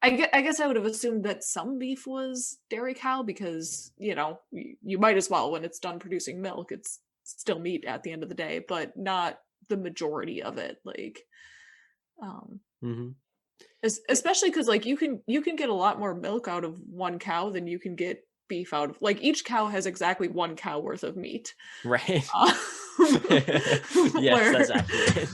I guess I would have assumed that some beef was dairy cow because, you might as well when it's done producing milk, it's still meat at the end of the day, but not the majority of it. Like, um, Mm-hmm. especially because like you can get a lot more milk out of one cow than you can get beef out of. Like each cow has exactly one cow worth of meat. Right. Um, Yes, that's where accurate.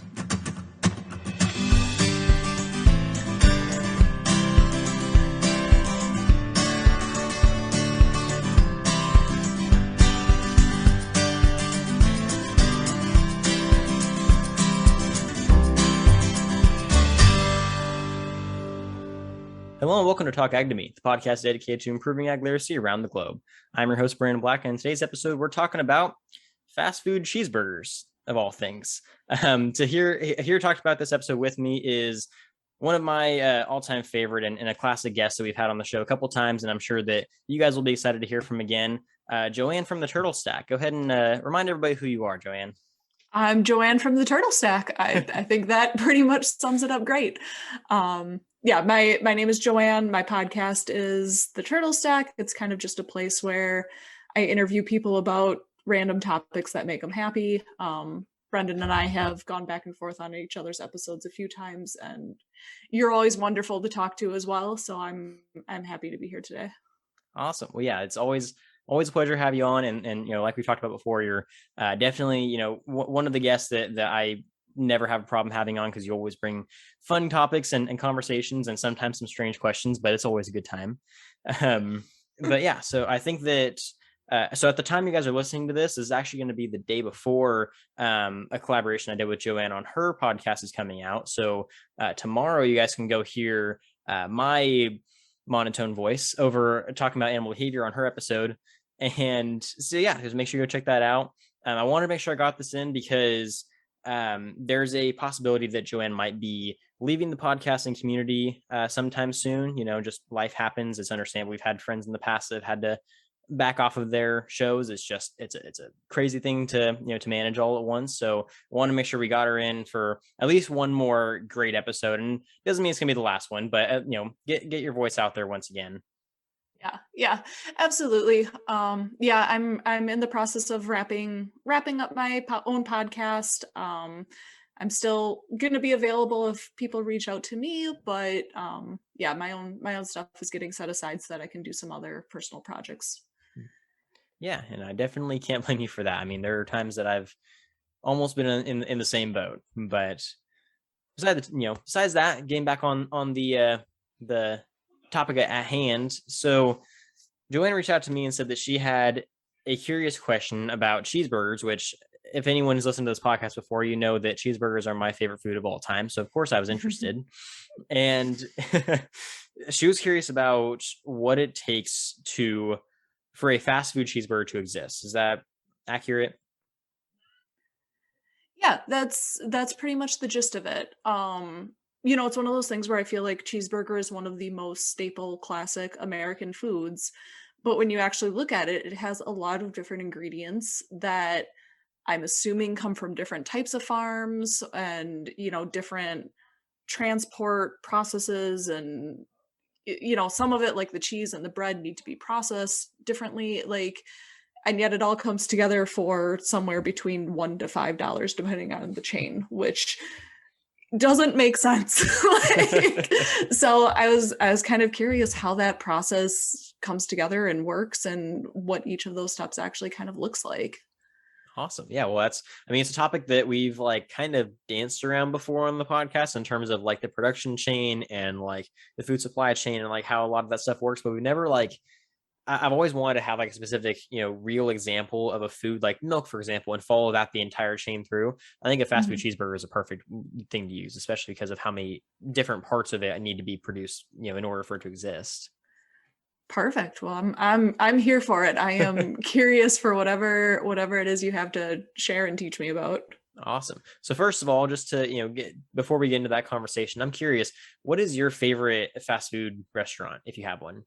Hello and welcome to Talk Ag to Me, the podcast dedicated to improving ag literacy around the globe. I'm your host, Brandon Black, and in today's episode, we're talking about fast food cheeseburgers, of all things. To hear talked about this episode with me is one of my all-time favorite and a classic guest that we've had on the show a couple times, and I'm sure that you guys will be excited to hear from again. Joanne from TheTurtleStack. Go ahead and remind everybody who you are, Joanne. I'm Joanne from TheTurtleStack. I think that pretty much sums it up great. Yeah, my name is Joanne. My podcast is TheTurtleStack. It's kind of just a place where I interview people about random topics that make them happy. Brendan and I have gone back and forth on each other's episodes a few times, and you're always wonderful to talk to as well. So I'm happy to be here today. Awesome. Well, yeah, it's always a pleasure to have you on. And like we talked about before, you're definitely, one of the guests that I never have a problem having on because you always bring fun topics and conversations and sometimes some strange questions, but it's always a good time. But yeah, so I think that so at the time you guys are listening to this is actually going to be the day before a collaboration I did with Joanne on her podcast is coming out. So tomorrow you guys can go hear my monotone voice over talking about animal behavior on her episode. And so, yeah, just make sure you go check that out. I wanted to make sure I got this in because there's a possibility that Joanne might be leaving the podcasting community sometime soon. Just life happens. It's understandable. We've had friends in the past that have had to back off of their shows. It's a crazy thing to manage all at once. So I want to make sure we got her in for at least one more great episode, and it doesn't mean it's gonna be the last one, but get your voice out there once again. Yeah, absolutely. Yeah, I'm in the process of wrapping up my own podcast. I'm still going to be available if people reach out to me, but yeah, my own stuff is getting set aside so that I can do some other personal projects. Yeah, and I definitely can't blame you for that. I mean, there are times that I've almost been in the same boat, but besides that, getting back on the topic at hand. So Joanne reached out to me and said that she had a curious question about cheeseburgers, which if anyone has listened to this podcast before, you know that cheeseburgers are my favorite food of all time. So of course I was interested. And she was curious about what it takes for a fast food cheeseburger to exist. Is that accurate? Yeah, that's pretty much the gist of it. It's one of those things where I feel like cheeseburger is one of the most staple classic American foods, but when you actually look at it, it has a lot of different ingredients that I'm assuming come from different types of farms and, different transport processes, and some of it, like the cheese and the bread, need to be processed differently, and yet it all comes together for somewhere between $1 to $5 depending on the chain, which doesn't make sense. So I was kind of curious how that process comes together and works and what each of those steps actually kind of looks like. Awesome. Yeah. Well, it's a topic that we've kind of danced around before on the podcast in terms of the production chain and the food supply chain and how a lot of that stuff works, but we've never I've always wanted to have a specific, real example of a food like milk, for example, and follow that the entire chain through. I think a fast food cheeseburger is a perfect thing to use, especially because of how many different parts of it need to be produced, in order for it to exist. Perfect. Well, I'm here for it. I am curious for whatever it is you have to share and teach me about. Awesome. So first of all, just to before we get into that conversation, I'm curious, what is your favorite fast food restaurant if you have one?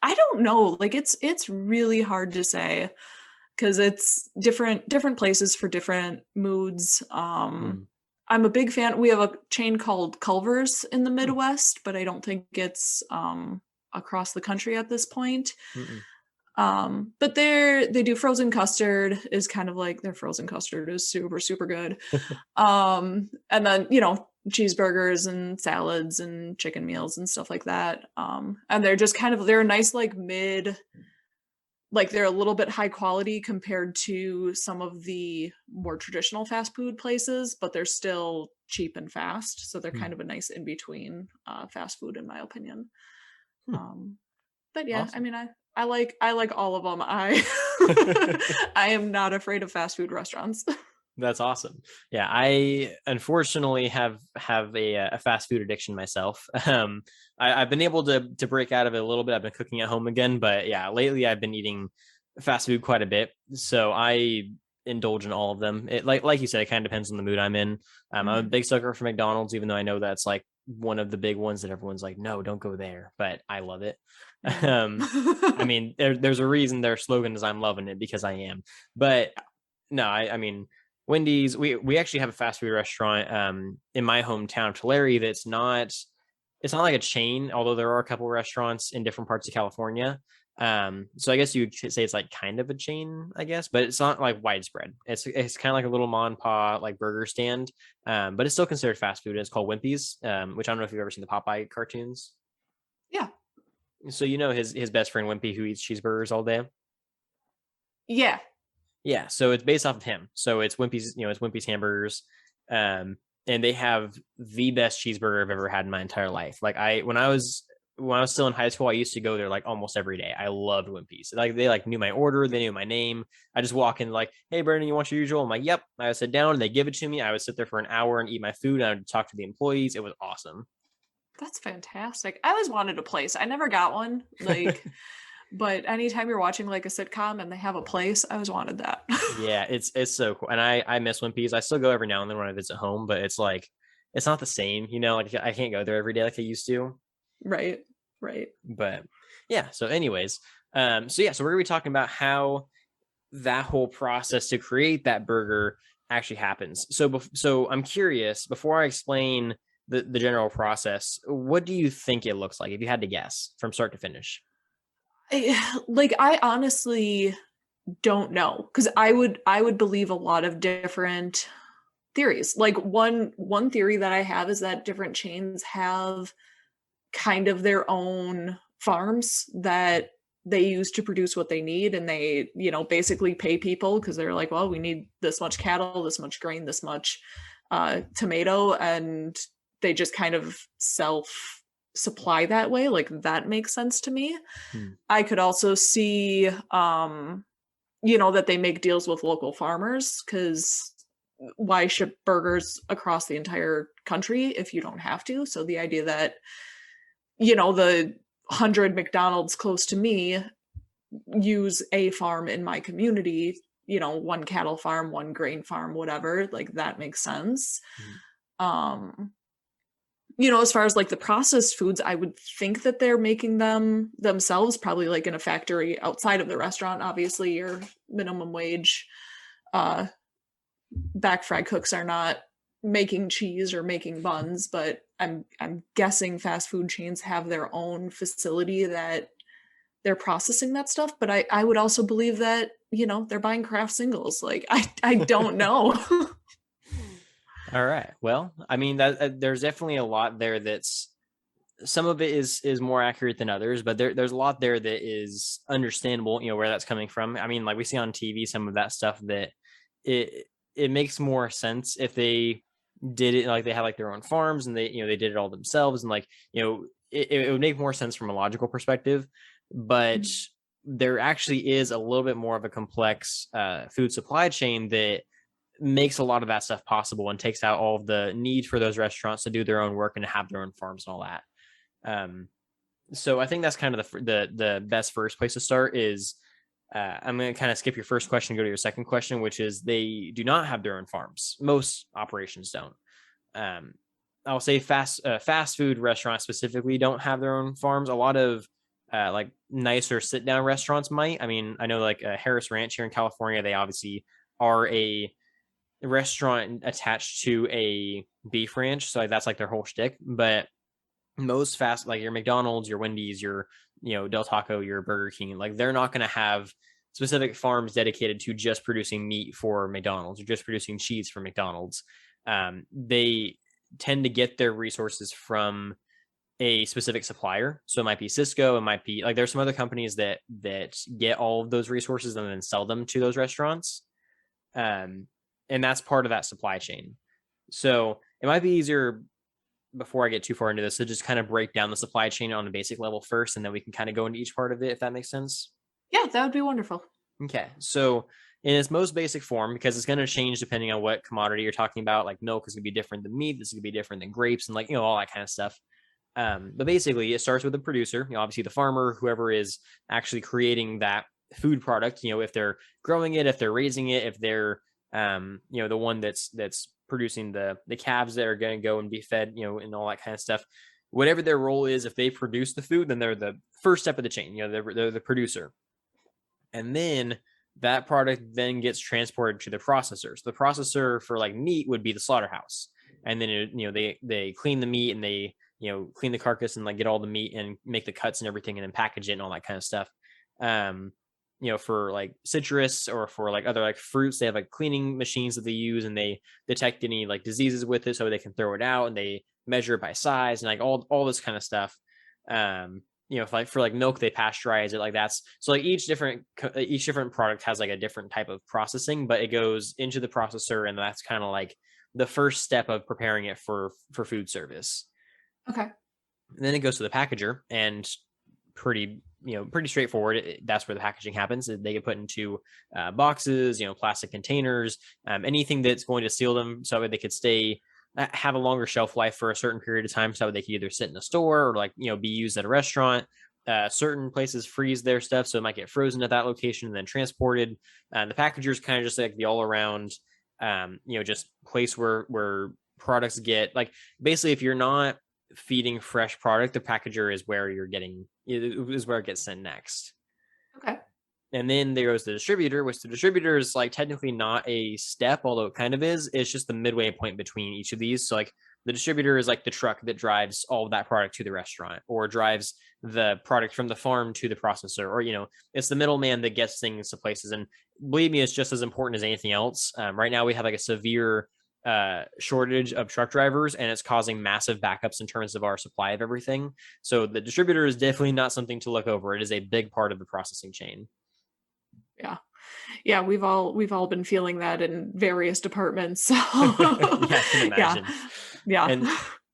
I don't know. It's really hard to say because it's different places for different moods. I'm a big fan. We have a chain called Culver's in the Hmm. Midwest, but I don't think it's across the country at this point. Mm-mm. But they do frozen custard is kind of like their frozen custard is super, super good. And then, cheeseburgers and salads and chicken meals and stuff like that. And they're just kind of they're a nice like mid like they're a little bit high quality compared to some of the more traditional fast food places, but they're still cheap and fast. So they're Hmm. kind of a nice in between fast food, in my opinion. Hmm. Um, but yeah, I Awesome. mean, I like all of them. I I am not afraid of fast food restaurants. That's awesome. Yeah, I unfortunately have a fast food addiction myself. I've been able to break out of it a little bit. I've been cooking at home again, but yeah, lately I've been eating fast food quite a bit. So I indulge in all of them. It like you said, it kind of depends on the mood I'm in. I'm a Mhm. big sucker for McDonald's, even though I know that's like one of the big ones that everyone's like, no, don't go there. But I love it. Yeah. Um, I mean, there's a reason their slogan is "I'm loving it" because I am. But no, I mean Wendy's. We actually have a fast food restaurant in my hometown of Tulare that's not it's not like a chain, although there are a couple restaurants in different parts of California. So I guess you could say it's like kind of a chain, I guess, but it's not like widespread. It's kind of like a little mom and pop like burger stand, but it's still considered fast food. It's called Wimpy's, which I don't know if you've ever seen the Popeye cartoons. Yeah. So you know his best friend Wimpy who eats cheeseburgers all day. Yeah. Yeah, so it's based off of him. So it's Wimpy's, it's Wimpy's Hamburgers, um, and they have the best cheeseburger I've ever had in my entire life. Like when I was still in high school, I used to go there like almost every day. I loved Wimpy's. Like they like knew my order, they knew my name. I just walk in like, "Hey, Brandon, you want your usual?" I'm like, "Yep." I would sit down, and they give it to me. I would sit there for an hour and eat my food. And I would talk to the employees. It was awesome. That's fantastic. I always wanted a place. I never got one. Like, but anytime you're watching like a sitcom and they have a place, I always wanted that. Yeah, it's so cool, and I miss Wimpy's. I still go every now and then when I visit home, but it's like it's not the same, Like I can't go there every day like I used to. Right. Right. But yeah, so anyways, so we're gonna be talking about how that whole process to create that burger actually happens. So I'm curious before I explain the general process, what do you think it looks like if you had to guess from start to finish? I honestly don't know because I would believe a lot of different theories. Like one theory that I have is that different chains have kind of their own farms that they use to produce what they need and they basically pay people because they're like, well, we need this much cattle, this much grain, this much tomato, and they just kind of self supply that way. Like that makes sense to me. Hmm. I could also see that they make deals with local farmers because why ship burgers across the entire country if you don't have to? So the idea that the 100 McDonald's close to me use a farm in my community, one cattle farm, one grain farm, whatever, like that makes sense. Hmm. Um, as far as like the processed foods, I would think that they're making them themselves, probably like in a factory outside of the restaurant. Obviously, your minimum wage uh, back fry cooks are not making cheese or making buns, but I'm guessing fast food chains have their own facility that they're processing that stuff. But I would also believe that, they're buying craft singles. Like I don't know. All right. Well, I mean that there's definitely a lot there that's some of it is more accurate than others, but there's a lot there that is understandable, where that's coming from. I mean, like we see on TV some of that stuff that it makes more sense if they did it like they had like their own farms and they did it all themselves and like, it would make more sense from a logical perspective, but there actually is a little bit more of a complex food supply chain that makes a lot of that stuff possible and takes out all of the need for those restaurants to do their own work and to have their own farms and all that. Um, so I think that's kind of the best first place to start is I'm going to kind of skip your first question and go to your second question, which is they do not have their own farms. Most operations don't. Um, I'll say fast food restaurants specifically don't have their own farms. A lot of like nicer sit down restaurants might. I mean, I know like Harris Ranch here in California, they obviously are a restaurant attached to a beef ranch, so like, that's like their whole shtick. But most fast, like your McDonald's, your Wendy's, your Del Taco, your Burger King, like they're not going to have specific farms dedicated to just producing meat for McDonald's or just producing cheese for McDonald's. They tend to get their resources from a specific supplier. So it might be Cisco, it might be like there's some other companies that get all of those resources and then sell them to those restaurants. Um, and that's part of that supply chain. So it might be easier before I get too far into this to just kind of break down the supply chain on a basic level first, and then we can kind of go into each part of it, if that makes sense. Yeah, that would be wonderful. Okay. So in its most basic form, because it's going to change depending on what commodity you're talking about, like milk is going to be different than meat, this is going to be different than grapes, and like, all that kind of stuff. But basically, it starts with the producer, obviously the farmer, whoever is actually creating that food product. If they're growing it, if they're raising it, if they're the one that's producing the calves that are going to go and be fed, and all that kind of stuff. Whatever their role is, if they produce the food, then they're the first step of the chain. They're the producer, and then that product then gets transported to the processor. So the processor for like meat would be the slaughterhouse, and then they clean the meat and they clean the carcass and like get all the meat and make the cuts and everything and then package it and all that kind of stuff. um for like citrus or for like other like fruits, they have like cleaning machines that they use, and they detect any like diseases with it so they can throw it out, and they measure it by size and like all this kind of stuff. For like milk, they pasteurize it. Like that's so like each different product has like a different type of processing, but it goes into the processor, and that's kind of like the first step of preparing it for food service. Okay. And then it goes to the packager, and pretty straightforward. That's where the packaging happens. They get put into boxes, plastic containers, anything that's going to seal them so that they could stay have a longer shelf life for a certain period of time, so they could either sit in a store or like be used at a restaurant. Certain places freeze their stuff, so it might get frozen at that location and then transported. The packager is kind of just like the all around just place where products get like, basically, if you're not feeding fresh product, the packager is where it gets sent next. Okay. And then there goes the distributor, which the distributor is like technically not a step, although it kind of is. It's just the midway point between each of these. So like the distributor is like the truck that drives all of that product to the restaurant, or drives the product from the farm to the processor, or it's the middleman that gets things to places. And believe me, it's just as important as anything else. Right now we have like a severe shortage of truck drivers, and it's causing massive backups in terms of our supply of everything. So the distributor is definitely not something to look over. It is a big part of the processing chain. Yeah. Yeah, we've all been feeling that in various departments. So Yeah, I can yeah. imagine. Yeah. and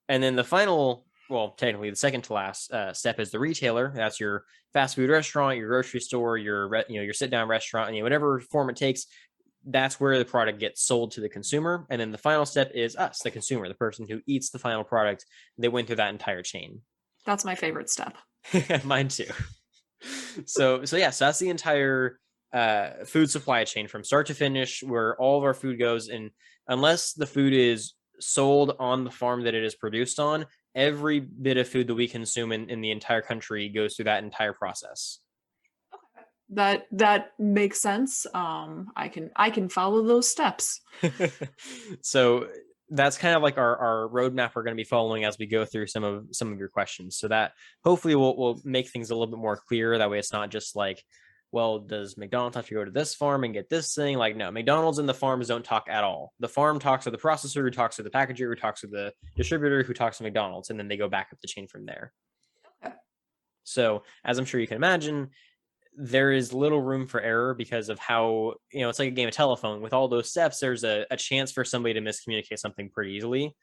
and then the final, well, technically the second to last step is the retailer. That's your fast food restaurant, your grocery store, your sit down restaurant, whatever form it takes. That's where the product gets sold to the consumer. And then the final step is us, the consumer, the person who eats the final product. They went through that entire chain. That's my favorite step. Mine too. So that's the entire food supply chain from start to finish, where all of our food goes. And unless the food is sold on the farm that it is produced on, every bit of food that we consume in the entire country goes through that entire process. That makes sense. I can follow those steps. So that's kind of like our roadmap we're going to be following as we go through some of your questions. So that hopefully will make things a little bit more clear. That way it's not just like, well, does McDonald's have to go to this farm and get this thing? Like, no, McDonald's and the farms don't talk at all. The farm talks to the processor, who talks to the packager, who talks to the distributor, who talks to McDonald's, and then they go back up the chain from there. Okay. So as I'm sure you can imagine, there is little room for error because of how, it's like a game of telephone. With all those steps, there's a chance for somebody to miscommunicate something pretty easily.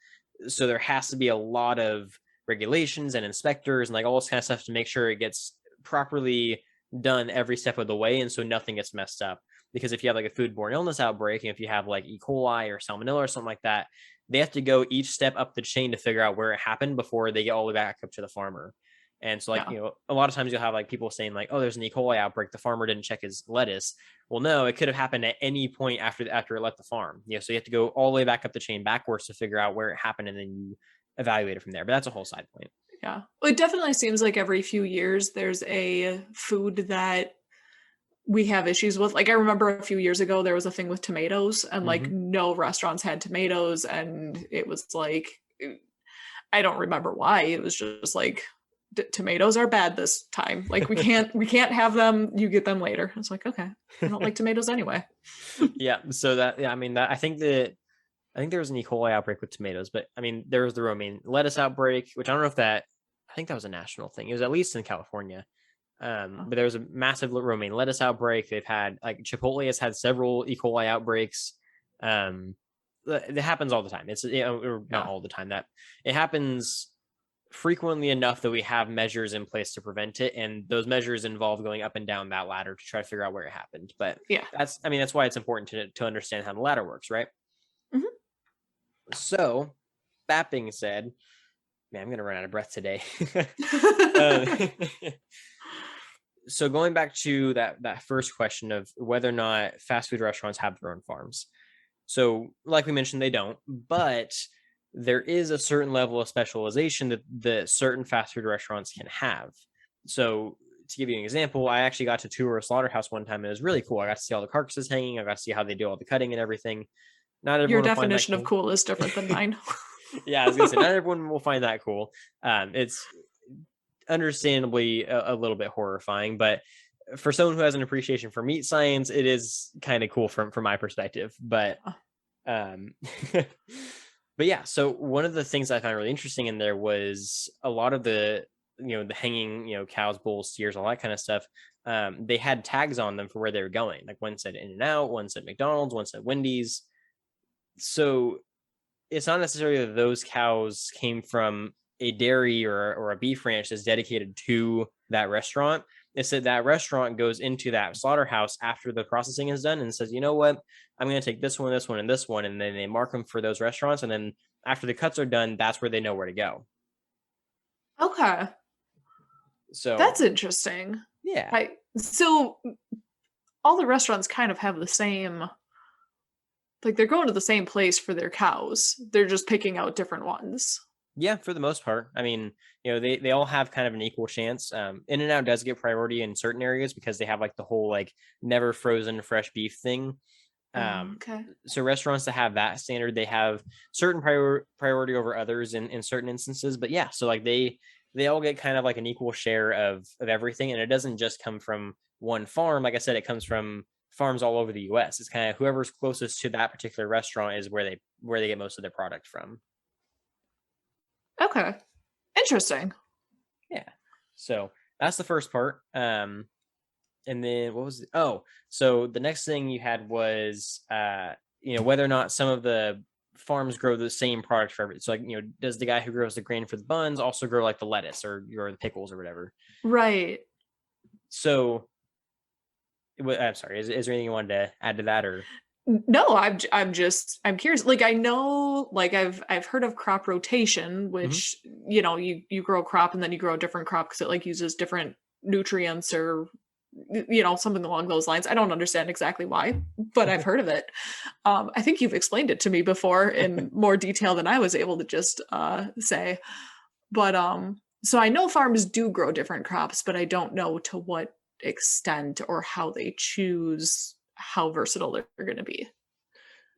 So there has to be a lot of regulations and inspectors and like all this kind of stuff to make sure it gets properly done every step of the way, and so nothing gets messed up. Because if you have like a foodborne illness outbreak, and if you have like E. coli or salmonella or something like that, they have to go each step up the chain to figure out where it happened before they get all the way back up to the farmer. And so like, Yeah. a lot of times you'll have like people saying like, oh, there's an E. coli outbreak, the farmer didn't check his lettuce. Well, no, it could have happened at any point after it left the farm. So you have to go all the way back up the chain backwards to figure out where it happened, and then you evaluate it from there. But that's a whole side point. Yeah. Well, it definitely seems like every few years there's a food that we have issues with. Like, I remember a few years ago there was a thing with tomatoes, and like Hmm. no restaurants had tomatoes, and it was like, I don't remember why. It was just like, tomatoes are bad this time. Like, we can't have them. You get them later. It's like, okay, I don't like tomatoes anyway. Yeah. So that, yeah, I mean, that I think there was an E. coli outbreak with tomatoes, but I mean, there was the romaine lettuce outbreak, which I don't know if that, I think that was a national thing. It was at least in California. But there was a massive romaine lettuce outbreak. They've had, like, Chipotle has had several E. coli outbreaks. Um, it happens all the time. It's, you know, or not Yeah. all the time, that it happens frequently enough that we have measures in place to prevent it, and those measures involve going up and down that ladder to try to figure out where it happened. But Yeah. that's, I mean, that's why it's important to understand how the ladder works, right? Hmm. So that being said, man, I'm gonna run out of breath today. uh, so going back to that first question of whether or not fast food restaurants have their own farms. So, like we mentioned, they don't, but there is a certain level of specialization that certain fast food restaurants can have. So, to give you an example, I actually got to tour a slaughterhouse one time, and it was really cool. I got to see all the carcasses hanging. I got to see how they do all the cutting and everything. Not Your everyone will find that definition of cool. cool is different than mine. Yeah, I was gonna say not everyone will find that cool. It's understandably a little bit horrifying, but for someone who has an appreciation for meat science, it is kind of cool from my perspective. But um, but yeah, so one of the things I found really interesting in there was a lot of the, you know, the hanging, you know, cows, bulls, steers, all that kind of stuff. They had tags on them for where they were going. Like, one said In and Out, one said McDonald's, one said Wendy's. So it's not necessarily that those cows came from a dairy or a beef ranch that's dedicated to that restaurant. It's that that restaurant goes into that slaughterhouse after the processing is done and says, you know what, I'm going to take this one, this one, and this one, and then they mark them for those restaurants. And then after the cuts are done, that's where they know where to go. Okay, So that's interesting. yeah, I so all the restaurants kind of have the same, like, they're going to the same place for their cows. They're just picking out different ones. yeah, for the most part. I mean, you know, they all have kind of an equal chance. In and Out does get priority in certain areas because they have, like, the whole, like, never frozen fresh beef thing. Um, Okay. so restaurants that have that standard, they have certain priority over others in certain instances. But yeah, so like they all get kind of like an equal share of everything, and it doesn't just come from one farm. Like I said, it comes from farms all over the U.S. It's kind of whoever's closest to that particular restaurant is where they get most of their product from. Okay. Interesting. Yeah. So that's the first part. And then what was it? Oh, so the next thing you had was you know, whether or not some of the farms grow the same product for every, so, like, you know, does the guy who grows the grain for the buns also grow, like, the lettuce or the pickles or whatever? Right. So I'm sorry, is there anything you wanted to add to that, or No, I'm just, I'm curious. Like, I know, like, I've heard of crop rotation, Mhm. which, you grow a crop and then you grow a different crop because it, like, uses different nutrients, or something along those lines. I don't understand exactly why, but I've heard of it. I think you've explained it to me before in more detail than I was able to just say. But so I know farms do grow different crops, but I don't know to what extent or how they choose how versatile they're going to be.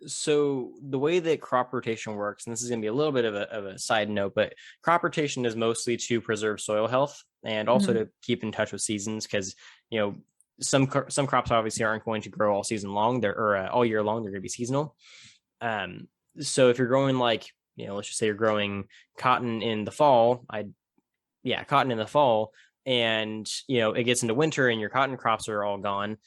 So the way that crop rotation works, and this is going to be a little bit of a side note, but crop rotation is mostly to preserve soil health and also Mhm. to keep in touch with seasons, because, you know, some crops obviously aren't going to grow all season long. They're, or all year long. They're going to be seasonal. Um, so if you're growing, like, you know, let's just say you're growing cotton in the fall, cotton in the fall, and, you know, it gets into winter and your cotton crops are all gone,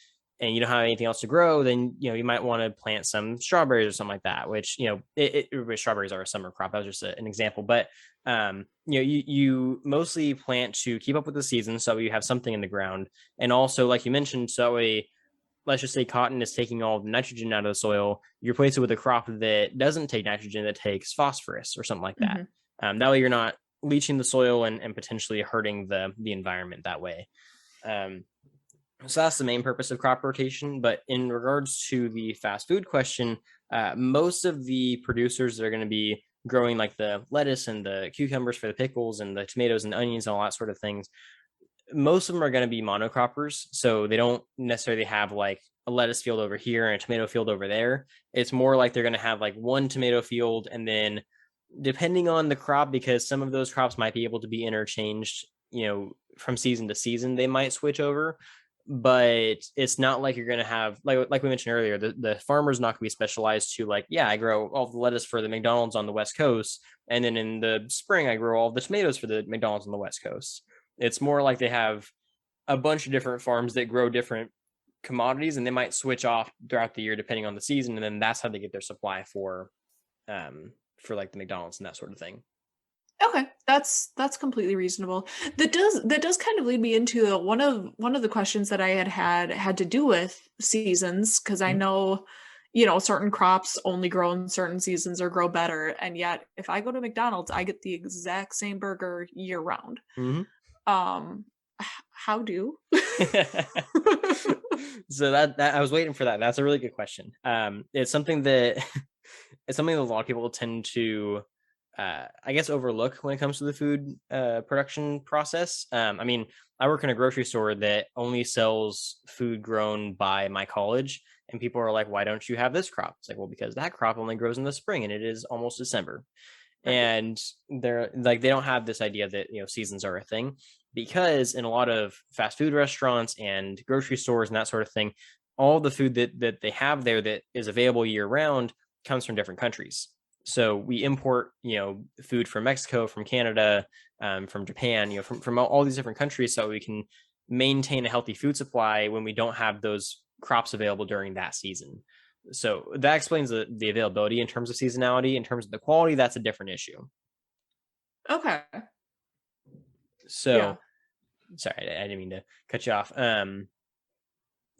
and you don't have anything else to grow, then, you know, you might want to plant some strawberries or something like that, which, you know, strawberries are a summer crop. That was just an example. But you know, you mostly plant to keep up with the season, so you have something in the ground. And also, like you mentioned, so that way, let's just say cotton is taking all the nitrogen out of the soil, you replace it with a crop that doesn't take nitrogen, that takes phosphorus or something like that. Mhm. That way you're not leaching the soil and potentially hurting the environment that way. Um, so that's the main purpose of crop rotation. But in regards to the fast food question, most of the producers that are going to be growing, like, the lettuce and the cucumbers for the pickles and the tomatoes and the onions and all that sort of things, most of them are going to be monocroppers. So they don't necessarily have like a lettuce field over here and a tomato field over there. It's more like they're going to have like one tomato field, and then depending on the crop, because some of those crops might be able to be interchanged, from season to season, they might switch over. But it's not like you're going to have, like we mentioned earlier, the farmer's not going to be specialized to like, yeah, I grow all the lettuce for the McDonald's on the West Coast, and then in the spring I grow all the tomatoes for the McDonald's on the West Coast. It's more like they have a bunch of different farms that grow different commodities, and they might switch off throughout the year depending on the season, and then that's how they get their supply for like the McDonald's and that sort of thing. Okay, that's completely reasonable. That does kind of lead me into one of the questions that I had to do with seasons, because I Mhm. know, certain crops only grow in certain seasons or grow better, and yet if I go to McDonald's, I get the exact same burger year round. Mhm. Um, how do? So that I was waiting for that. That's a really good question. It's something that it's something that a lot of people tend to, I guess, overlook when it comes to the food production process. I mean, I work in a grocery store that only sells food grown by my college, and people are like, "Why don't you have this crop?" It's like, well, because that crop only grows in the spring, and it is almost December. Right. And they're like, they don't have this idea that seasons are a thing, because in a lot of fast food restaurants and grocery stores and that sort of thing, all the food that they have there that is available year round comes from different countries. So we import food from Mexico, from Canada, from Japan, from all these different countries, so we can maintain a healthy food supply when we don't have those crops available during that season. So that explains the availability. In terms of seasonality, in terms of the quality, that's a different issue. Okay. Yeah. So sorry, I didn't mean to cut you off.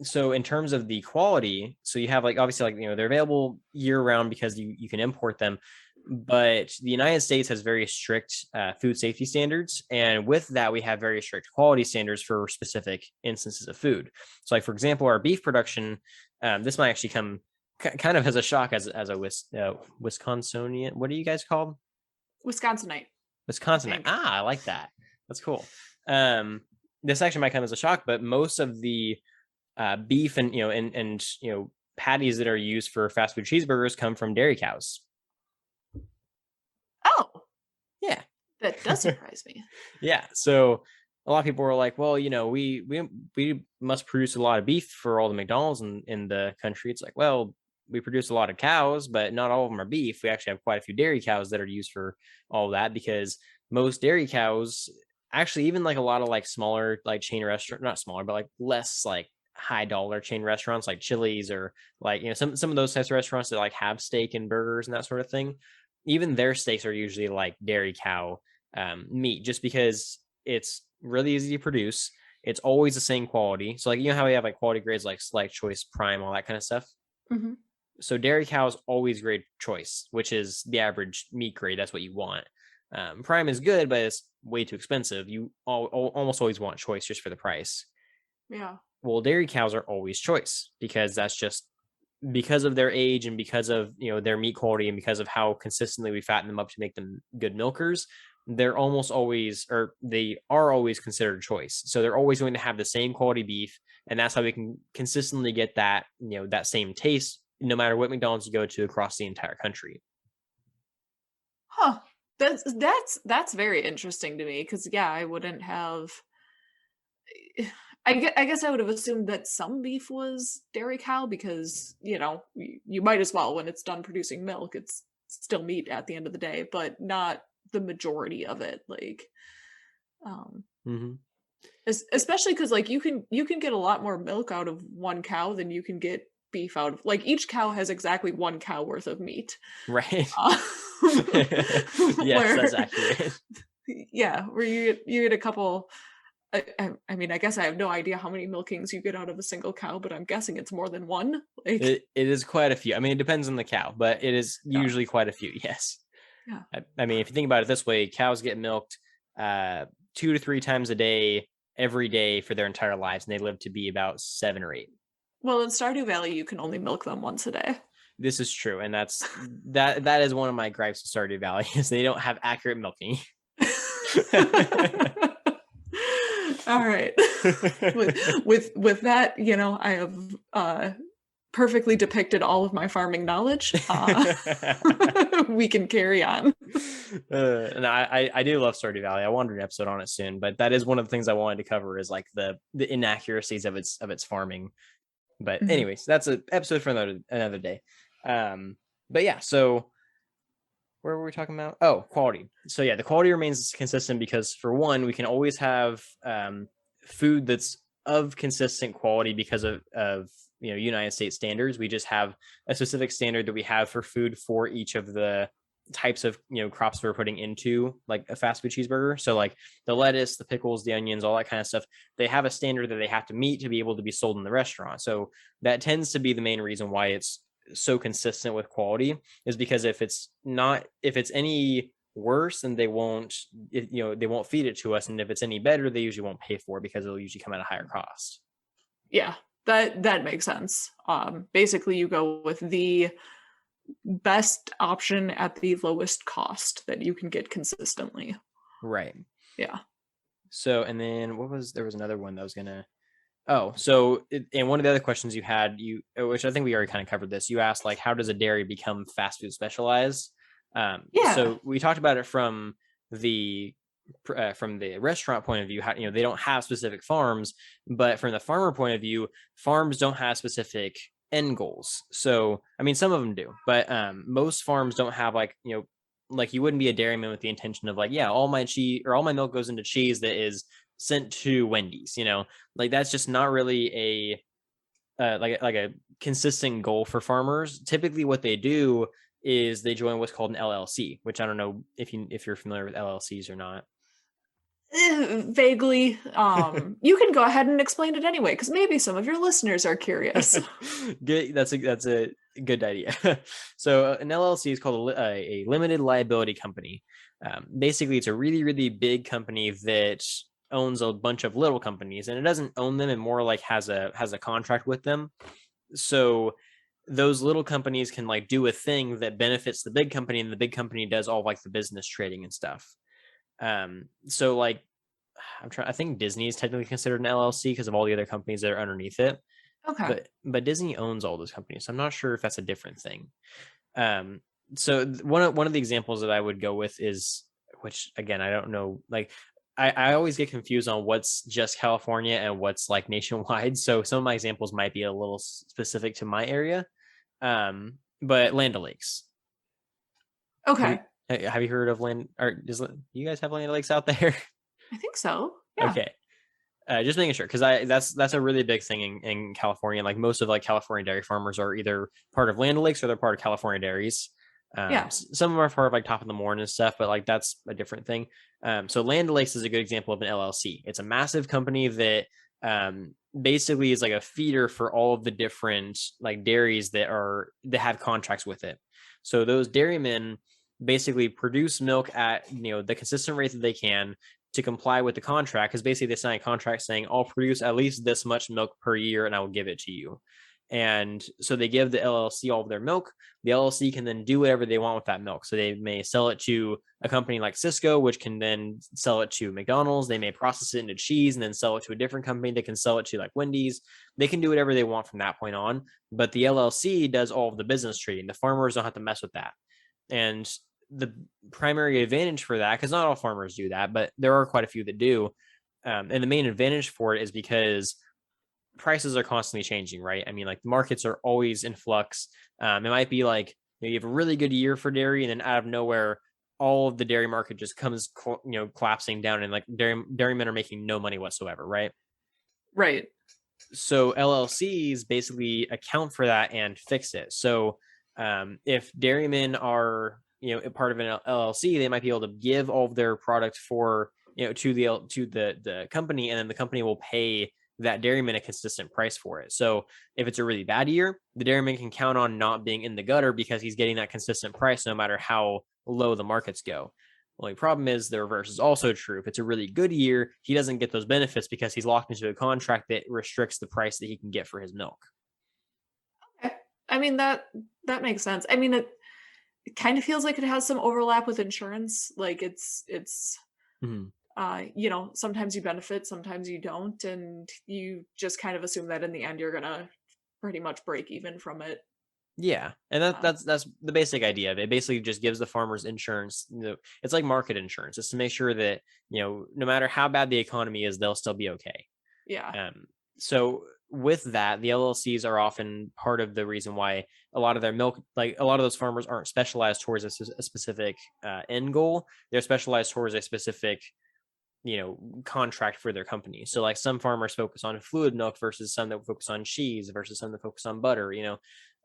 So in terms of the quality, so you have like, obviously, like, they're available year round because you can import them, but the United States has very strict food safety standards, and with that we have very strict quality standards for specific instances of food. So like, for example, our beef production, this might actually come kind of as a shock as a Wisconsinian. What are you guys called? Wisconsinite, I Wisconsinite. think. Ah, I like that. That's cool. Um, this actually might come as a shock, but most of the beef and patties that are used for fast food cheeseburgers come from dairy cows. Oh, Yeah. that does surprise me. Yeah. So a lot of people were like, well, we must produce a lot of beef for all the McDonald's in the country. It's like, well, we produce a lot of cows, but not all of them are beef. We actually have quite a few dairy cows that are used for all that, because most dairy cows, actually, even like a lot of like smaller like chain restaurant, not smaller, but like less like high dollar chain restaurants like Chili's, or like some of those types of restaurants that like have steak and burgers and that sort of thing. Even their steaks are usually like dairy cow meat, just because it's really easy to produce. It's always the same quality. So like, how we have like quality grades like Select, Choice, Prime, all that kind of stuff. Hmm. So dairy cow is always grade Choice, which is the average meat grade. That's what you want. Prime is good, but it's way too expensive. You almost always want Choice just for the price. Yeah. Well, dairy cows are always Choice, because that's just because of their age, and because of their meat quality, and because of how consistently we fatten them up to make them good milkers. They're almost always, or they are always, considered Choice. So they're always going to have the same quality beef, and that's how we can consistently get that that same taste, no matter what McDonald's you go to across the entire country. Huh. That's very interesting to me, because yeah, I wouldn't have. I guess I would have assumed that some beef was dairy cow, because you might as well, when it's done producing milk, it's still meat at the end of the day, but not the majority of it. Like, um, Hmm. especially because like you can get a lot more milk out of one cow than you can get beef out of. Like, each cow has exactly one cow worth of meat. Right. Um, Yes, that's where accurate. yeah, where you get a couple. I mean, I guess I have no idea how many milkings you get out of a single cow, but I'm guessing it's more than one. Like, It is quite a few. I mean, it depends on the cow, but it is yeah, usually quite a few. Yes. yeah. I mean, if you think about it this way, cows get milked 2 to 3 times a day, every day for their entire lives, and they live to be about 7 or 8. Well, in Stardew Valley, you can only milk them once a day. This is true, and that is one of my gripes with Stardew Valley, is they don't have accurate milking. All right. With that, I have perfectly depicted all of my farming knowledge. We can carry on. And I do love Stardew Valley. I wanted an episode on it soon, but that is one of the things I wanted to cover is like the inaccuracies of its farming. But Mhm. anyways, that's an episode for another day. But yeah, so where were we talking about? Oh, quality. So yeah, the quality remains consistent because for one, we can always have food that's of consistent quality because of United States standards. We just have a specific standard that we have for food for each of the types of crops we're putting into like a fast food cheeseburger. So like the lettuce, the pickles, the onions, all that kind of stuff, they have a standard that they have to meet to be able to be sold in the restaurant. So that tends to be the main reason why it's so consistent with quality, is because if it's any worse, then they won't feed it to us, and if it's any better, they usually won't pay for it because it'll usually come at a higher cost. Yeah, that makes sense. Basically, you go with the best option at the lowest cost that you can get consistently. Right. Yeah. So, and then there was another one that was gonna. Oh, so and one of the other questions you had, which I think we already kind of covered this. You asked like, how does a dairy become fast food specialized? Yeah. So we talked about it the from the restaurant point of view. How they don't have specific farms, but from the farmer point of view, farms don't have specific end goals. So I mean, some of them do, but most farms don't have like you wouldn't be a dairyman with the intention of like, yeah, all my cheese or all my milk goes into cheese that is sent to Wendy's. Like that's just not really like a consistent goal for farmers. Typically, what they do is they join what's called an LLC, which I don't know if you're familiar with LLCs or not. Vaguely. You can go ahead and explain it anyway, because maybe some of your listeners are curious. Good. That's a good idea. So an LLC is called a limited liability company. Basically, it's a really really big company that owns a bunch of little companies, and it doesn't own them, and more like has a contract with them. So those little companies can like do a thing that benefits the big company, and the big company does all like the business trading and stuff. So like I think Disney is technically considered an LLC because of all the other companies that are underneath it. Okay. But Disney owns all those companies, so I'm not sure if that's a different thing. So one of the examples that I would go with is, which again I don't know, like I always get confused on what's just California and what's like nationwide. So some of my examples might be a little specific to my area. But Land O'Lakes. Have you Okay. have you heard of Land? Or does you guys have Land O'Lakes out there? I think so. Yeah. Okay. Just making sure, because that's a really big thing in California. Like most of like California dairy farmers are either part of Land O'Lakes or they're part of California Dairies. Yeah. Some of them are part of like Top of the Morning and stuff, but like that's a different thing. So Land O'Lakes is a good example of an LLC. It's a massive company that basically is like a feeder for all of the different like dairies that have contracts with it. So those dairymen basically produce milk at the consistent rate that they can to comply with the contract, because basically they sign a contract saying I'll produce at least this much milk per year and I will give it to you. And so they give the LLC all of their milk. The LLC can then do whatever they want with that milk. So they may sell it to a company like Cisco, which can then sell it to McDonald's. They may process it into cheese and then sell it to a different company that can sell it to like Wendy's. They can do whatever they want from that point on. But the LLC does all of the business trading. The farmers don't have to mess with that. And the primary advantage for that, because not all farmers do that, but there are quite a few that do. And the main advantage for it is because prices are constantly changing, right? I mean, like the markets are always in flux. It might be like you have a really good year for dairy, and then out of nowhere, all of the dairy market just comes, collapsing down, and like dairymen are making no money whatsoever, right? Right. So LLCs basically account for that and fix it. So if dairymen are part of an LLC, they might be able to give all of their product for to the company, and then the company will pay that dairyman a consistent price for it. So if it's a really bad year, the dairyman can count on not being in the gutter because he's getting that consistent price no matter how low the markets go. Only problem is the reverse is also true. If it's a really good year, he doesn't get those benefits because he's locked into a contract that restricts the price that he can get for his milk. Okay. I mean that makes sense. I mean it kind of feels like it has some overlap with insurance. Like it's Mhm. sometimes you benefit, sometimes you don't, and you just kind of assume that in the end you're gonna pretty much break even from it. Yeah, and that Uh, that's the basic idea of it. It basically just gives the farmers insurance. It's like market insurance. It's to make sure that no matter how bad the economy is, they'll still be okay. yeah, Um, so with that, the LLCs are often part of the reason why a lot of their milk, like a lot of those farmers, aren't specialized towards a specific end goal. They're specialized towards a specific contract for their company. So like some farmers focus on fluid milk versus some that focus on cheese versus some that focus on butter.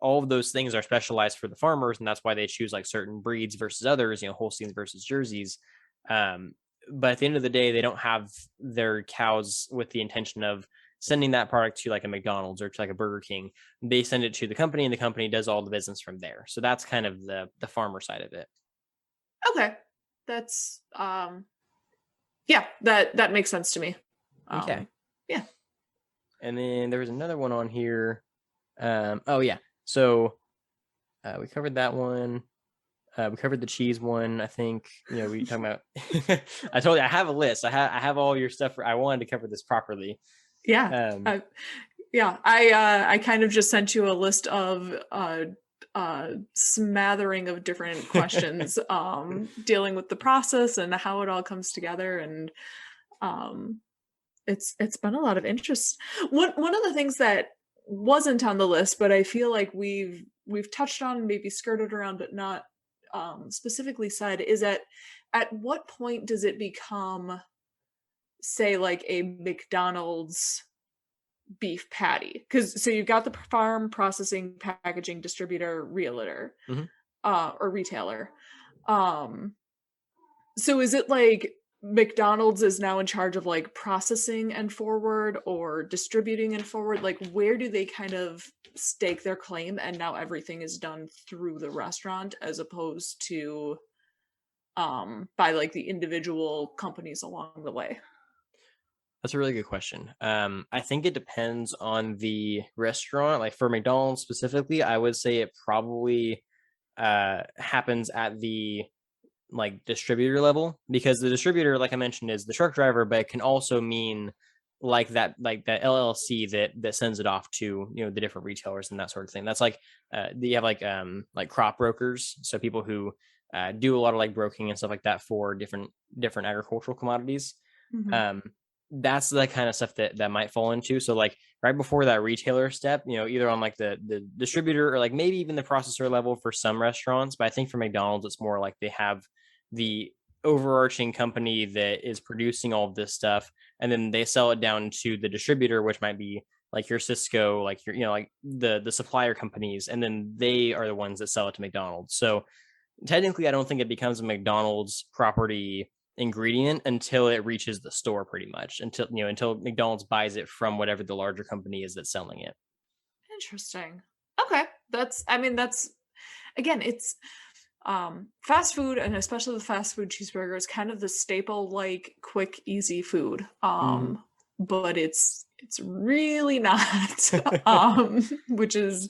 All of those things are specialized for the farmers, and that's why they choose like certain breeds versus others, Holsteins versus Jerseys. um, but at the end of the day, they don't have their cows with the intention of sending that product to like a McDonald's or to like a Burger King. They send it to the company, and the company does all the business from there. So that's kind of the farmer side of it. okay, that's yeah, that makes sense to me. Okay. Yeah, And then there was another one on here. Oh yeah. So we covered that one. We covered the cheese one. I think we talking about. I told you I have a list. I have all your stuff. I wanted to cover this properly. yeah, Um, uh, yeah. I kind of just sent you a list of smattering of different questions dealing with the process and how it all comes together, and um it's been a lot of interest. One of the things that wasn't on the list, but I feel like we've touched on, maybe skirted around, but not specifically said, is at what point does it become, say, like a McDonald's beef patty? Because so you've got the farm, processing, packaging, distributor, realtor, mhm. or retailer. Um, So is it like McDonald's is now in charge of like processing and forward, or distributing and forward? Like where do they kind of stake their claim, and now everything is done through the restaurant as opposed to by like the individual companies along the way? That's a really good question. I think it depends on the restaurant. Like for McDonald's specifically, I would say it probably happens at the like distributor level, because the distributor, like I mentioned, is the truck driver, but it can also mean like that LLC that sends it off to the different retailers and that sort of thing. That's like you have like crop brokers, so people who do a lot of like broking and stuff like that for different agricultural commodities. Mhm. um that's the kind of stuff that might fall into. So like right before that retailer step, either on like the distributor or like maybe even the processor level for some restaurants. But I think for McDonald's, it's more like they have the overarching company that is producing all of this stuff, and then they sell it down to the distributor, which might be like your Cisco, like your like the supplier companies, and then they are the ones that sell it to McDonald's. So technically, I don't think it becomes a McDonald's property ingredient until it reaches the store, pretty much until McDonald's buys it from whatever the larger company is that's selling it. Interesting. Okay. I mean, that's again, it's fast food, and especially the fast food cheeseburger, is kind of the staple, like quick, easy food. Mhm. But it's really not. Which is,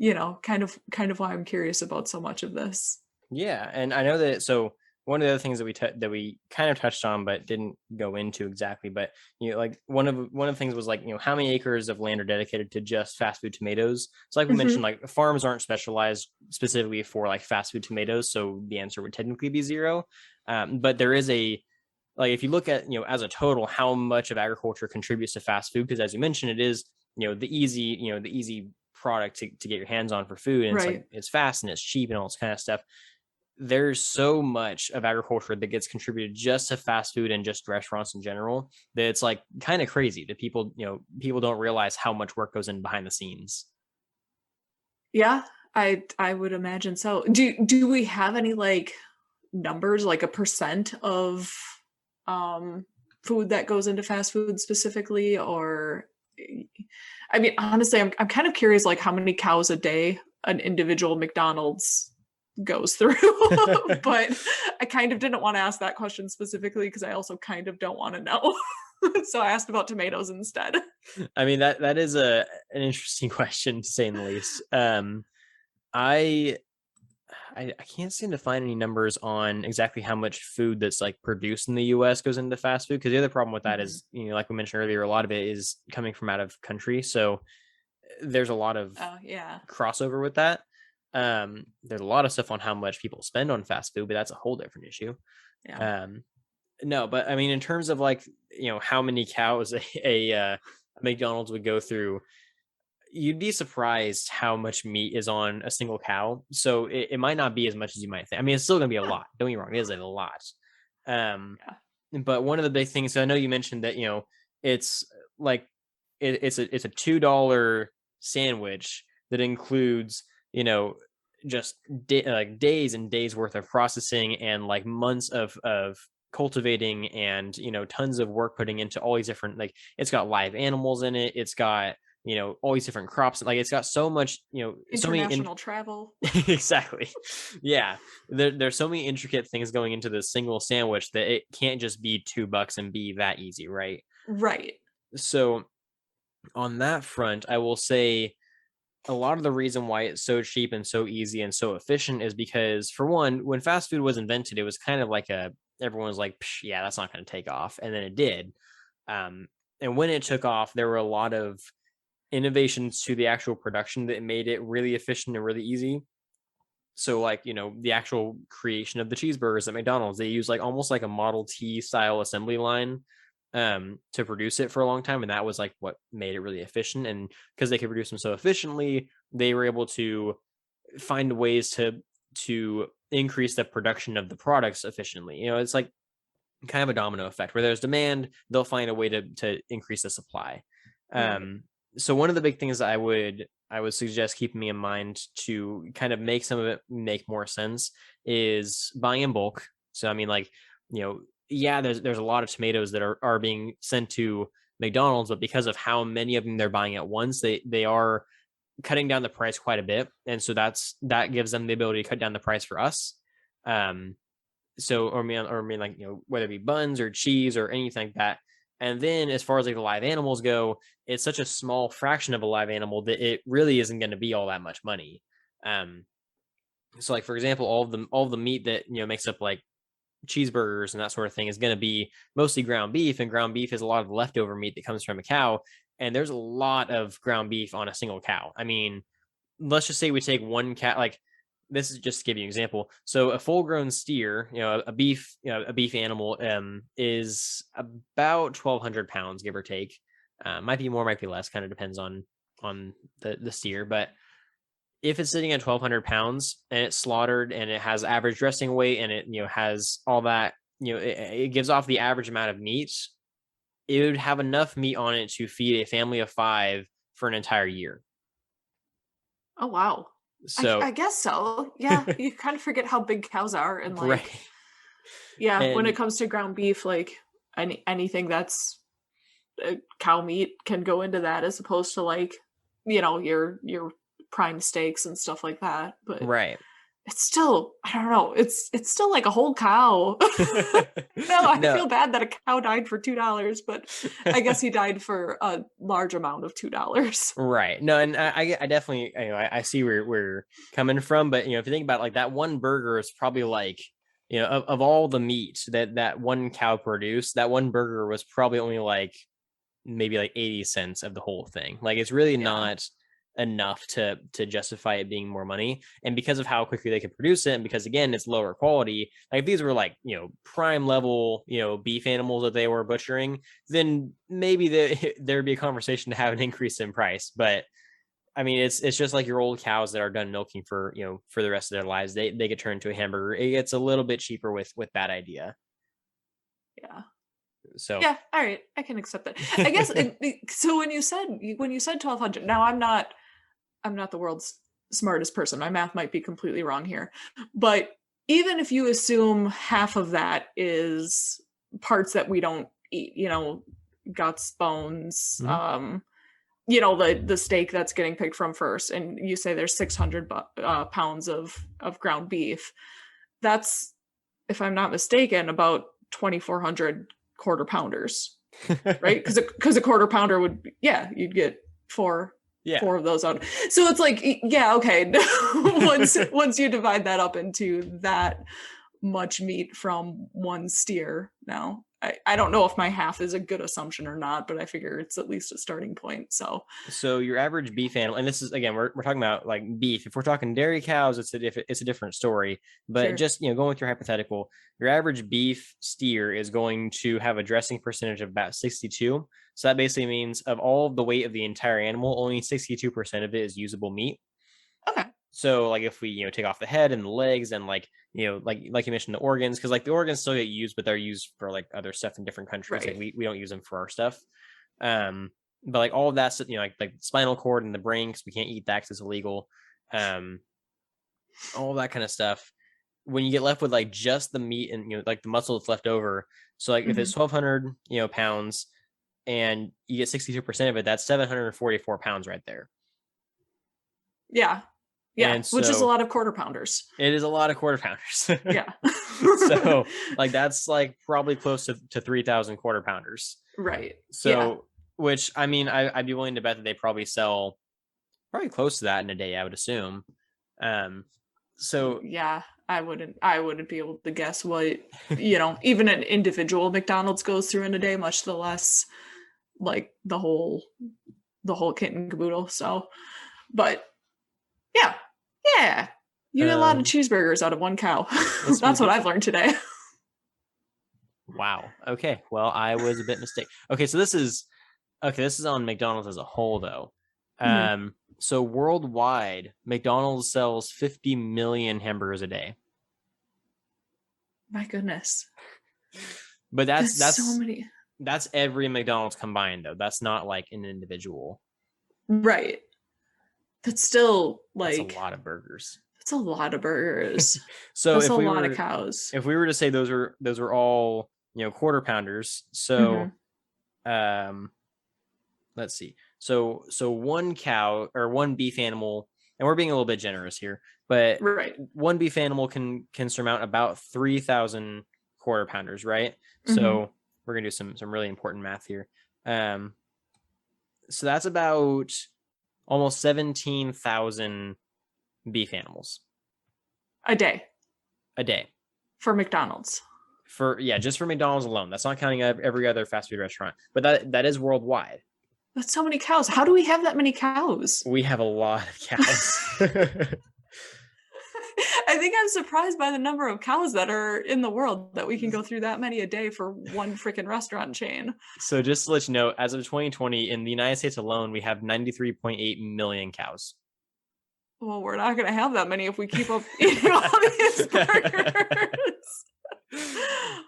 kind of why I'm curious about so much of this. Yeah, and I know that. So one of the other things that we kind of touched on but didn't go into exactly, but like one of the things was like how many acres of land are dedicated to just fast food tomatoes. So like we mentioned, Mhm. like farms aren't specialized specifically for like fast food tomatoes, so the answer would technically be zero. But there is a like if you look at as a total how much of agriculture contributes to fast food, because as you mentioned, it is the easy product to get your hands on for food, and it's like Right. it's fast and it's cheap and all this kind of stuff. There's so much of agriculture that gets contributed just to fast food and just restaurants in general, that it's like kind of crazy that people don't realize how much work goes in behind the scenes. Yeah, I would imagine so. Do we have any like numbers, like a percent of um food that goes into fast food specifically, or I mean, honestly, I'm kind of curious, like how many cows a day an individual McDonald's goes through. But I kind of didn't want to ask that question specifically because I also kind of don't want to know. So I asked about tomatoes instead. I mean, that is an interesting question, to say the least. I I can't seem to find any numbers on exactly how much food that's like produced in the US goes into fast food. Cause the other problem with that Mhm. is, like we mentioned earlier, a lot of it is coming from out of country. So there's a lot of Oh, yeah. crossover with that. There's a lot of stuff on how much people spend on fast food, but that's a whole different issue. Yeah. Um, no, but I mean, in terms of like, how many cows a McDonald's would go through, you'd be surprised how much meat is on a single cow. So it might not be as much as you might think. I mean, it's still going to be a Huh. lot. Don't get me wrong, it is a lot. Um, Yeah. but one of the big things, so I know you mentioned that, it's like it's a $2 sandwich that includes, you know, just like days and days worth of processing and like months of cultivating and tons of work putting into all these different, like it's got live animals in it, it's got all these different crops, like it's got so much, so many International travel. exactly. Yeah. There's so many intricate things going into this single sandwich that it can't just be $2 and be that easy, right? Right. So on that front, I will say a lot of the reason why it's so cheap and so easy and so efficient is because, for one, when fast food was invented, it was kind of like everyone was like, "Psh, yeah, that's not going to take off," and then it did. Um, and when it took off, there were a lot of innovations to the actual production that made it really efficient and really easy. So, like, the actual creation of the cheeseburgers at McDonald's, they use like almost like a Model T style assembly line to produce it for a long time, and that was like what made it really efficient. And because they could produce them so efficiently, they were able to find ways to increase the production of the products efficiently. It's like kind of a domino effect where there's demand, they'll find a way to increase the supply. Right. um so one of the big things I would suggest keeping in mind to kind of make some of it make more sense is buying in bulk. So I mean, like, yeah, there's a lot of tomatoes that are being sent to McDonald's, but because of how many of them they're buying at once, they are cutting down the price quite a bit, and so that gives them the ability to cut down the price for us. um so, or I mean, like, whether it be buns or cheese or anything like that. And then as far as like the live animals go, it's such a small fraction of a live animal that it really isn't going to be all that much money. um so, like, for example, all of the meat that makes up like cheeseburgers and that sort of thing is going to be mostly ground beef, and ground beef is a lot of leftover meat that comes from a cow, and there's a lot of ground beef on a single cow. I mean, let's just say we take one cat, like, this is just to give you an example. So a full grown steer, a beef animal, is about 1,200 pounds, give or take. Might be more, might be less, kind of depends on the steer. But if it's sitting at 1,200 pounds and it's slaughtered and it has average dressing weight and it has all that, it gives off the average amount of meat, it would have enough meat on it to feed a family of five for an entire year. Oh, wow. I So guess so. Yeah, you kind of forget how big cows are, and like, right. yeah, when it And comes to ground beef, like anything that's cow meat can go into that, as opposed to like, your prime steaks and stuff like that. But right. it's still, I don't know, it's still like a whole cow. No, I No. feel bad that a cow died for $2, but I guess he died for a large amount of $2. Right. No, and I definitely, I see where you're coming from, but if you think about it, like, that one burger is probably like, of all the meat that one cow produced, that one burger was probably only like maybe like 80 cents of the whole thing. Like, it's really Yeah. not enough to justify it being more money. And because of how quickly they could produce it, and because, again, it's lower quality, like if these were like, prime level, beef animals that they were butchering, then maybe there'd be a conversation to have an increase in price. But I mean, it's just like your old cows that are done milking for, for the rest of their lives. They get turned into a hamburger. It gets a little bit cheaper with that idea. Yeah. So Yeah, all right, I can accept that. I guess so when you said 1,200, now I'm not the world's smartest person. My math might be completely wrong here. But even if you assume half of that is parts that we don't eat, guts, bones, mhm. the steak that's getting picked from first, and you say there's 600 pounds of ground beef. That's, if I'm not mistaken, about 2,400 quarter pounders, right? Because a quarter pounder would, yeah, you'd get four. Yeah. 4 of those out. So it's like, yeah, okay. once you divide that up into that much meat from one steer. Now, I don't know if my half is a good assumption or not, but I figure it's at least a starting point. So your average beef animal, and this is again, we're talking about like beef. If we're talking dairy cows, it's a different story. But sure. just going with your hypothetical, your average beef steer is going to have a dressing percentage of about 62. So that basically means of all of the weight of the entire animal, only 62% of it is usable meat. Okay. So like if we take off the head and the legs and like like you mentioned the organs, because like the organs still get used, but they're used for like other stuff in different countries. Like Right. we don't use them for our stuff. But like all of that, like spinal cord and the brain, because we can't eat that because it's illegal. Um, all that kind of stuff. When you get left with like just the meat and like the muscle that's left over, so like if Mm-hmm. it's 1,200 pounds and you get 62% of it, that's 744 pounds right there. Yeah. Yeah. And Which is a so lot of quarter pounders. it is a lot of quarter pounders. Yeah. So like that's like probably close to 3,000 quarter pounders. Right. Yeah. So which I mean I'd be willing to bet that they probably sell probably close to that in a day, I would assume. So Yeah, I wouldn't be able to guess what, even an individual McDonald's goes through in a day, much the less like the whole kit and caboodle. So, but yeah. Yeah. You get a lot of um cheeseburgers out of one cow. this we That's what do. I've learned today. Wow. Okay. Well, I was a bit mistaken. Okay, so this is on McDonald's as a whole though. Mhm. So worldwide, McDonald's sells 50 million hamburgers a day. My goodness. But That's so many. that's every McDonald's combined though. That's not like an individual. Right. That's still That's a like, lot of burgers. that's a lot of burgers. So That's a lot of cows. if we were to say those are all, quarter pounders. So Mhm. let's see. So one cow or one beef animal, and we're being a little bit generous here, but Right. one beef animal can surmount about 3,000 quarter pounders, right? Mhm. So we're gonna do some really important math here. So that's about almost 17,000 beef animals A day a day for McDonald's. for just for McDonald's alone. That's not counting every other fast food restaurant, but that is worldwide. That's so many cows. How do we have that many cows? We have a lot of cows. I think I'm surprised by the number of cows that are in the world that we can go through that many a day for one freaking restaurant chain. So just to let you know, as of 2020, in the United States alone, we have 93.8 million cows. Well, we're not going to have that many if we keep up eating all these burgers.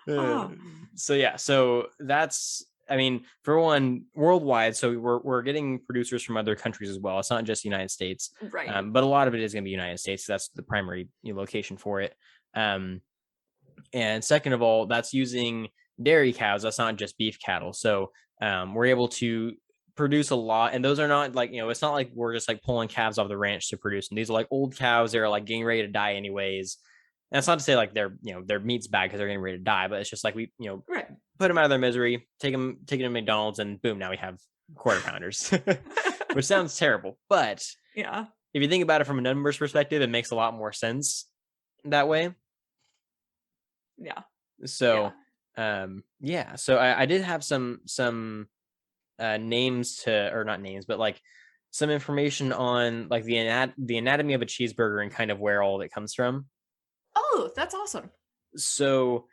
Oh. So yeah, so that's, I mean, for one, worldwide. So we're getting producers from other countries as well. It's not just the United States, Right. but a lot of it is going to be United States. That's the primary location for it. And second of all, that's using dairy cows. That's not just beef cattle. So we're able to produce a lot, and those are not like, it's not like we're just like pulling calves off the ranch to produce them. These are like old cows that are like getting ready to die anyways. And that's not to say like their meat's bad because they're getting ready to die, but it's just like we Right. put them out of their misery, take them to McDonald's, and boom, now we have quarter pounders, which sounds terrible. But Yeah. if you think about it from a numbers perspective, it makes a lot more sense that way. Yeah. So, yeah. So I did have some names or not names, but like some information on like the anatomy of a cheeseburger and kind of where all of it comes from. Oh, that's awesome. So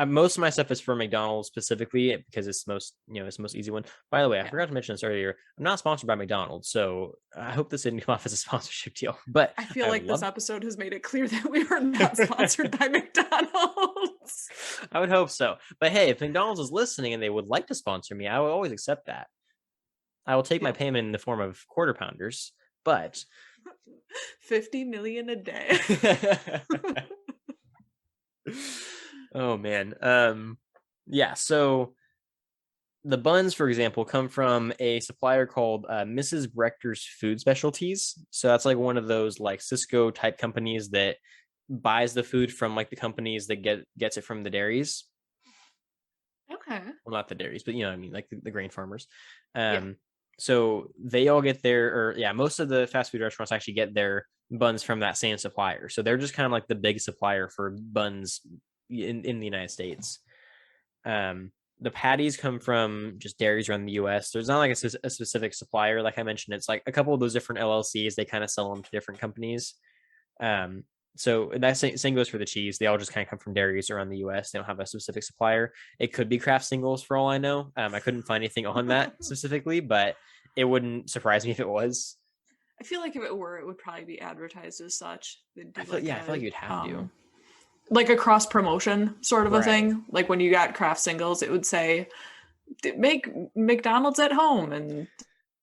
most of my stuff is for McDonald's specifically because it's the most it's the most easy one. By the way, I forgot to mention this earlier. I'm not sponsored by McDonald's, so I hope this didn't come off as a sponsorship deal. But I feel like this episode has made it clear that we are not sponsored by McDonald's. I would hope so. But hey, if McDonald's is listening and they would like to sponsor me, I will always accept that. I will take my payment in the form of quarter pounders, but 50 million a day. Oh man. Yeah, so the buns, for example, come from a supplier called Mrs. Brechter's Food Specialties. So that's like one of those like Cisco type companies that buys the food from like the companies that gets it from the dairies. Okay. Well, not the dairies, but you know what I mean, like the grain farmers. Yeah. So they all get their, or yeah, most of the fast food restaurants actually get their buns from that same supplier. So they're just kind of like the big supplier for buns in the United States. The patties come from just dairies around the US. There's not like a specific supplier. Like I mentioned, it's like a couple of those different LLCs. They kind of sell them to different companies. Um, so that same goes for the cheese. They all just kind of come from dairies around the US. They don't have a specific supplier. It could be Kraft Singles for all I know. I couldn't find anything on that specifically, but it wouldn't surprise me if it was. I feel like if it were, it would probably be advertised as such. They'd do I feel like you'd have to. like a cross promotion sort of a Right. thing. Like when you got Kraft Singles, it would say make McDonald's at home, and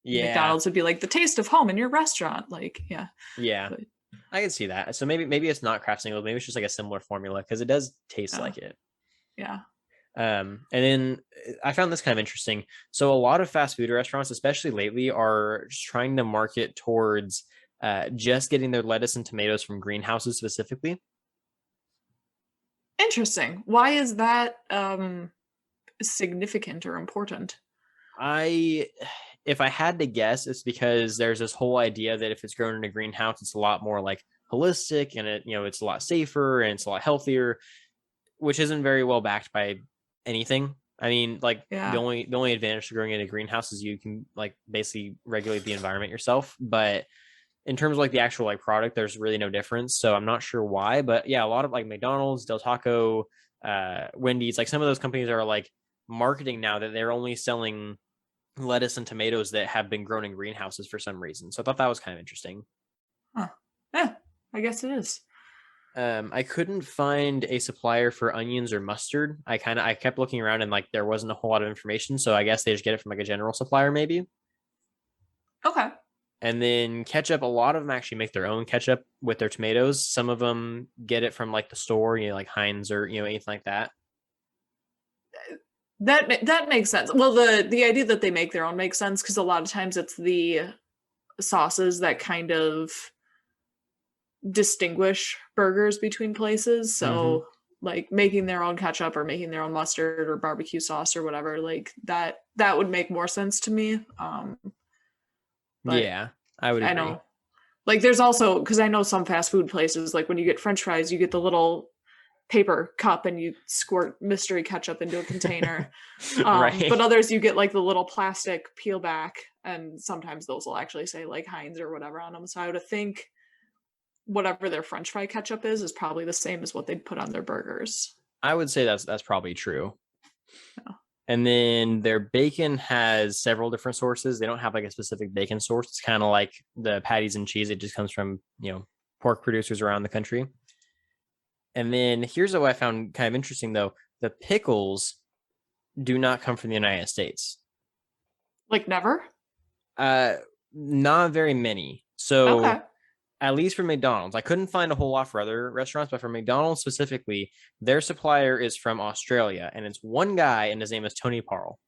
Yeah. McDonald's would be like the taste of home in your restaurant. Like, yeah. Yeah. But I can see that. So maybe it's not Kraft Singles. Maybe it's just like a similar formula because it does taste yeah. like it. Yeah. And then I found this kind of interesting. So a lot of fast food restaurants, especially lately, are just trying to market towards just getting their lettuce and tomatoes from greenhouses specifically. Interesting. Why is that significant or important? I, if I had to guess, it's because there's this whole idea that if it's grown in a greenhouse, it's a lot more like holistic and it's a lot safer and it's a lot healthier, which isn't very well backed by anything. I mean, like Yeah. the only advantage to growing in a greenhouse is you can like basically regulate the environment yourself. But in terms of like the actual like product, there's really no difference. So I'm not sure why, but yeah, a lot of like McDonald's, Del Taco, Wendy's, like some of those companies are like marketing now that they're only selling lettuce and tomatoes that have been grown in greenhouses for some reason. So I thought that was kind of interesting. Huh. Yeah, I guess it is. I couldn't find a supplier for onions or mustard. I kept looking around and like there wasn't a whole lot of information. So I guess they just get it from like a general supplier maybe. Okay. And then ketchup, a lot of them actually make their own ketchup with their tomatoes. Some of them get it from like the store, like Heinz or anything like that. That makes sense. Well, the idea that they make their own makes sense because a lot of times it's the sauces that kind of distinguish burgers between places. Mm-hmm. So like making their own ketchup or making their own mustard or barbecue sauce or whatever, like that would make more sense to me. But Yeah, I would I agree. know, like there's also, because I know some fast food places, like when you get French fries, you get the little paper cup and you squirt mystery ketchup into a container. Right. But others you get like the little plastic peel back, and sometimes those will actually say like Heinz or whatever on them. So I would think whatever their French fry ketchup is probably the same as what they'd put on their burgers. I would say that's probably true. Yeah. And then their bacon has several different sources. They don't have like a specific bacon source. It's kind of like the patties and cheese. It just comes from, pork producers around the country. And then here's what I found kind of interesting though. The pickles do not come from the United States. Like never? Uh not very many. So Okay. at least for McDonald's, I couldn't find a whole lot for other restaurants, but for McDonald's specifically, their supplier is from Australia, and it's one guy, and his name is Tony Parle.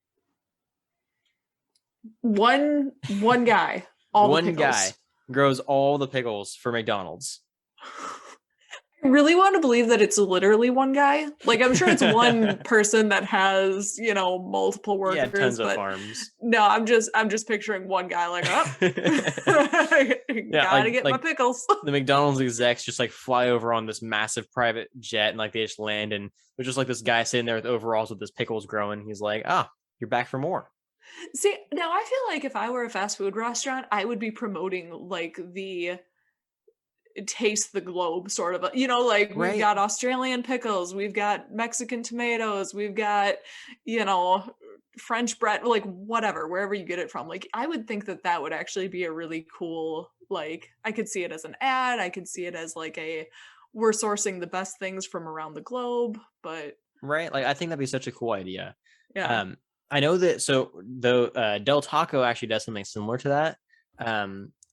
One guy, all the One guy pickles. grows all the pickles for McDonald's. I really want to believe that it's literally one guy. Like I'm sure it's one person that has, multiple Yeah, workers, tons of but farms. no, I'm just picturing one guy like, oh, Yeah, gotta get my pickles. the McDonald's execs just like fly over on this massive private jet and like they just land and there's just like this guy sitting there with overalls with his pickles growing. He's like, you're back for more. See, now I feel like if I were a fast food restaurant, I would be promoting like the taste the globe sort of, like we've Right. got Australian pickles, we've got Mexican tomatoes, we've got, you know, French bread, like whatever, wherever you get it from. Like I would think that that would actually be a really cool, like I could see it as an ad, I could see it as like a we're sourcing the best things from around the globe, but Right. Like I think that'd be such a cool idea. yeah. Um, I know that so the Del Taco actually does something similar to that.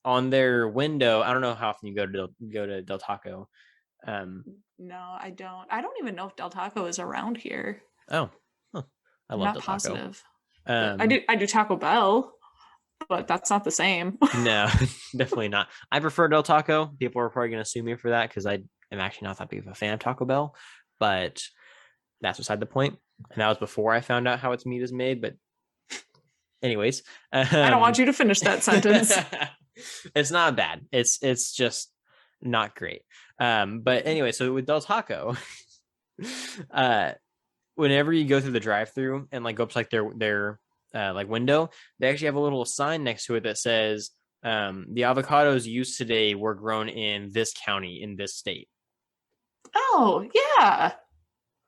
On their window, I don't know how often you go to Del Taco. No, I don't. I don't even know if Del Taco is around here. Oh, huh. I I'm love not Del Taco. positive. But I Um, do Taco Bell, but that's not the same. no, definitely not. I prefer Del Taco. People are probably going to sue me for that because I am actually not that big of a fan of Taco Bell, but that's beside the point. And that was before I found out how its meat is made. But Anyways, I don't um, want you to finish that sentence. it's not bad. It's just not great. But anyway, so with Del Taco, uh, whenever you go through the drive-through and like go up to like their like window, they actually have a little sign next to it that says, the avocados used today were grown in this county in this state. Oh, yeah.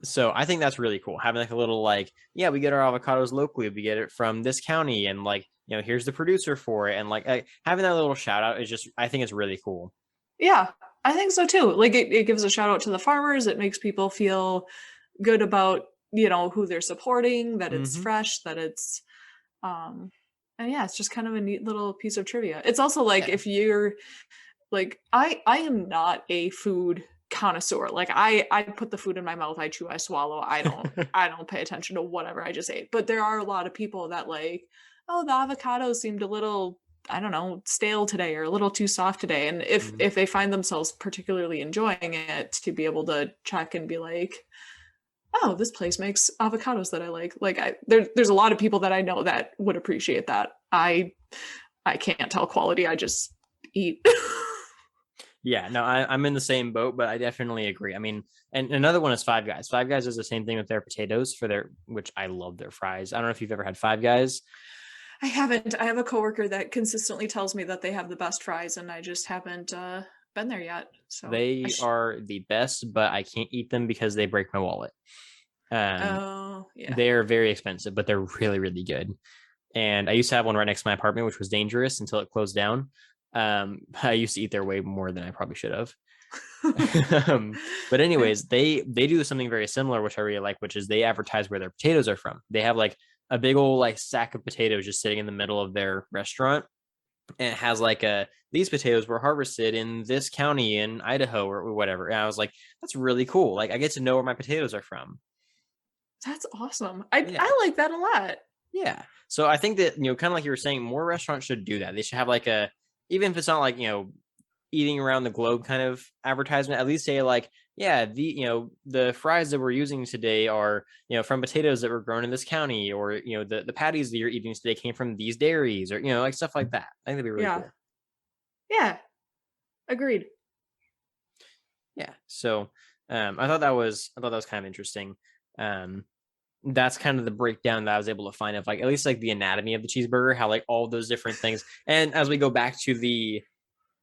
So I think that's really cool. Having like a little like, yeah, we get our avocados locally. We get it from this county, and like, here's the producer for it, and like having that little shout out is just, I think it's really cool. Yeah, I think so too. Like it gives a shout out to the farmers. It makes people feel good about, who they're supporting, that it's Mm-hmm. fresh, that it's um and yeah, it's just kind of a neat little piece of trivia. It's also like Yeah. if you're like I am not a food connoisseur. Like I put the food in my mouth, I chew, I swallow. I don't pay attention to whatever I just ate. But there are a lot of people that like, oh, the avocado seemed a little, I don't know, stale today or a little too soft today. And if Mhm. if they find themselves particularly enjoying it, to be able to check and be like, oh, this place makes avocados that I like. Like there's a lot of people that I know that would appreciate that. I can't tell quality. I just eat. Yeah, no, I'm in the same boat, but I definitely agree. I mean, and another one is Five Guys. Five Guys is the same thing with their potatoes for their, which I love their fries. I don't know if you've ever had Five Guys. I haven't. I have a coworker that consistently tells me that they have the best fries, and I just haven't been there yet. So They are the best, but I can't eat them because they break my wallet. Um, oh yeah. they're very expensive, but they're really, really good. And I used to have one right next to my apartment, which was dangerous until it closed down. I used to eat there way more than I probably should have. But Yeah. anyways, they do something very similar, which I really like, which is they advertise where their potatoes are from. They have like a big old like sack of potatoes just sitting in the middle of their restaurant, and it has like a, these potatoes were harvested in this county in Idaho or whatever. And I was like, that's really cool. Like I get to know where my potatoes are from. That's awesome. I Yeah. I like that a lot. Yeah. So I think that, kind of like you were saying, more restaurants should do that. They should have like a, even if it's not like, eating around the globe kind of advertisement, at least say like, yeah, the fries that we're using today are, from potatoes that were grown in this county, or, the patties that you're eating today came from these dairies, or, like stuff like that. I think that'd be really Yeah. cool. Yeah. Agreed. Yeah. So I thought that was kind of interesting. Um, that's kind of the breakdown that I was able to find of like at least like the anatomy of the cheeseburger, how like all those different things. And as we go back to the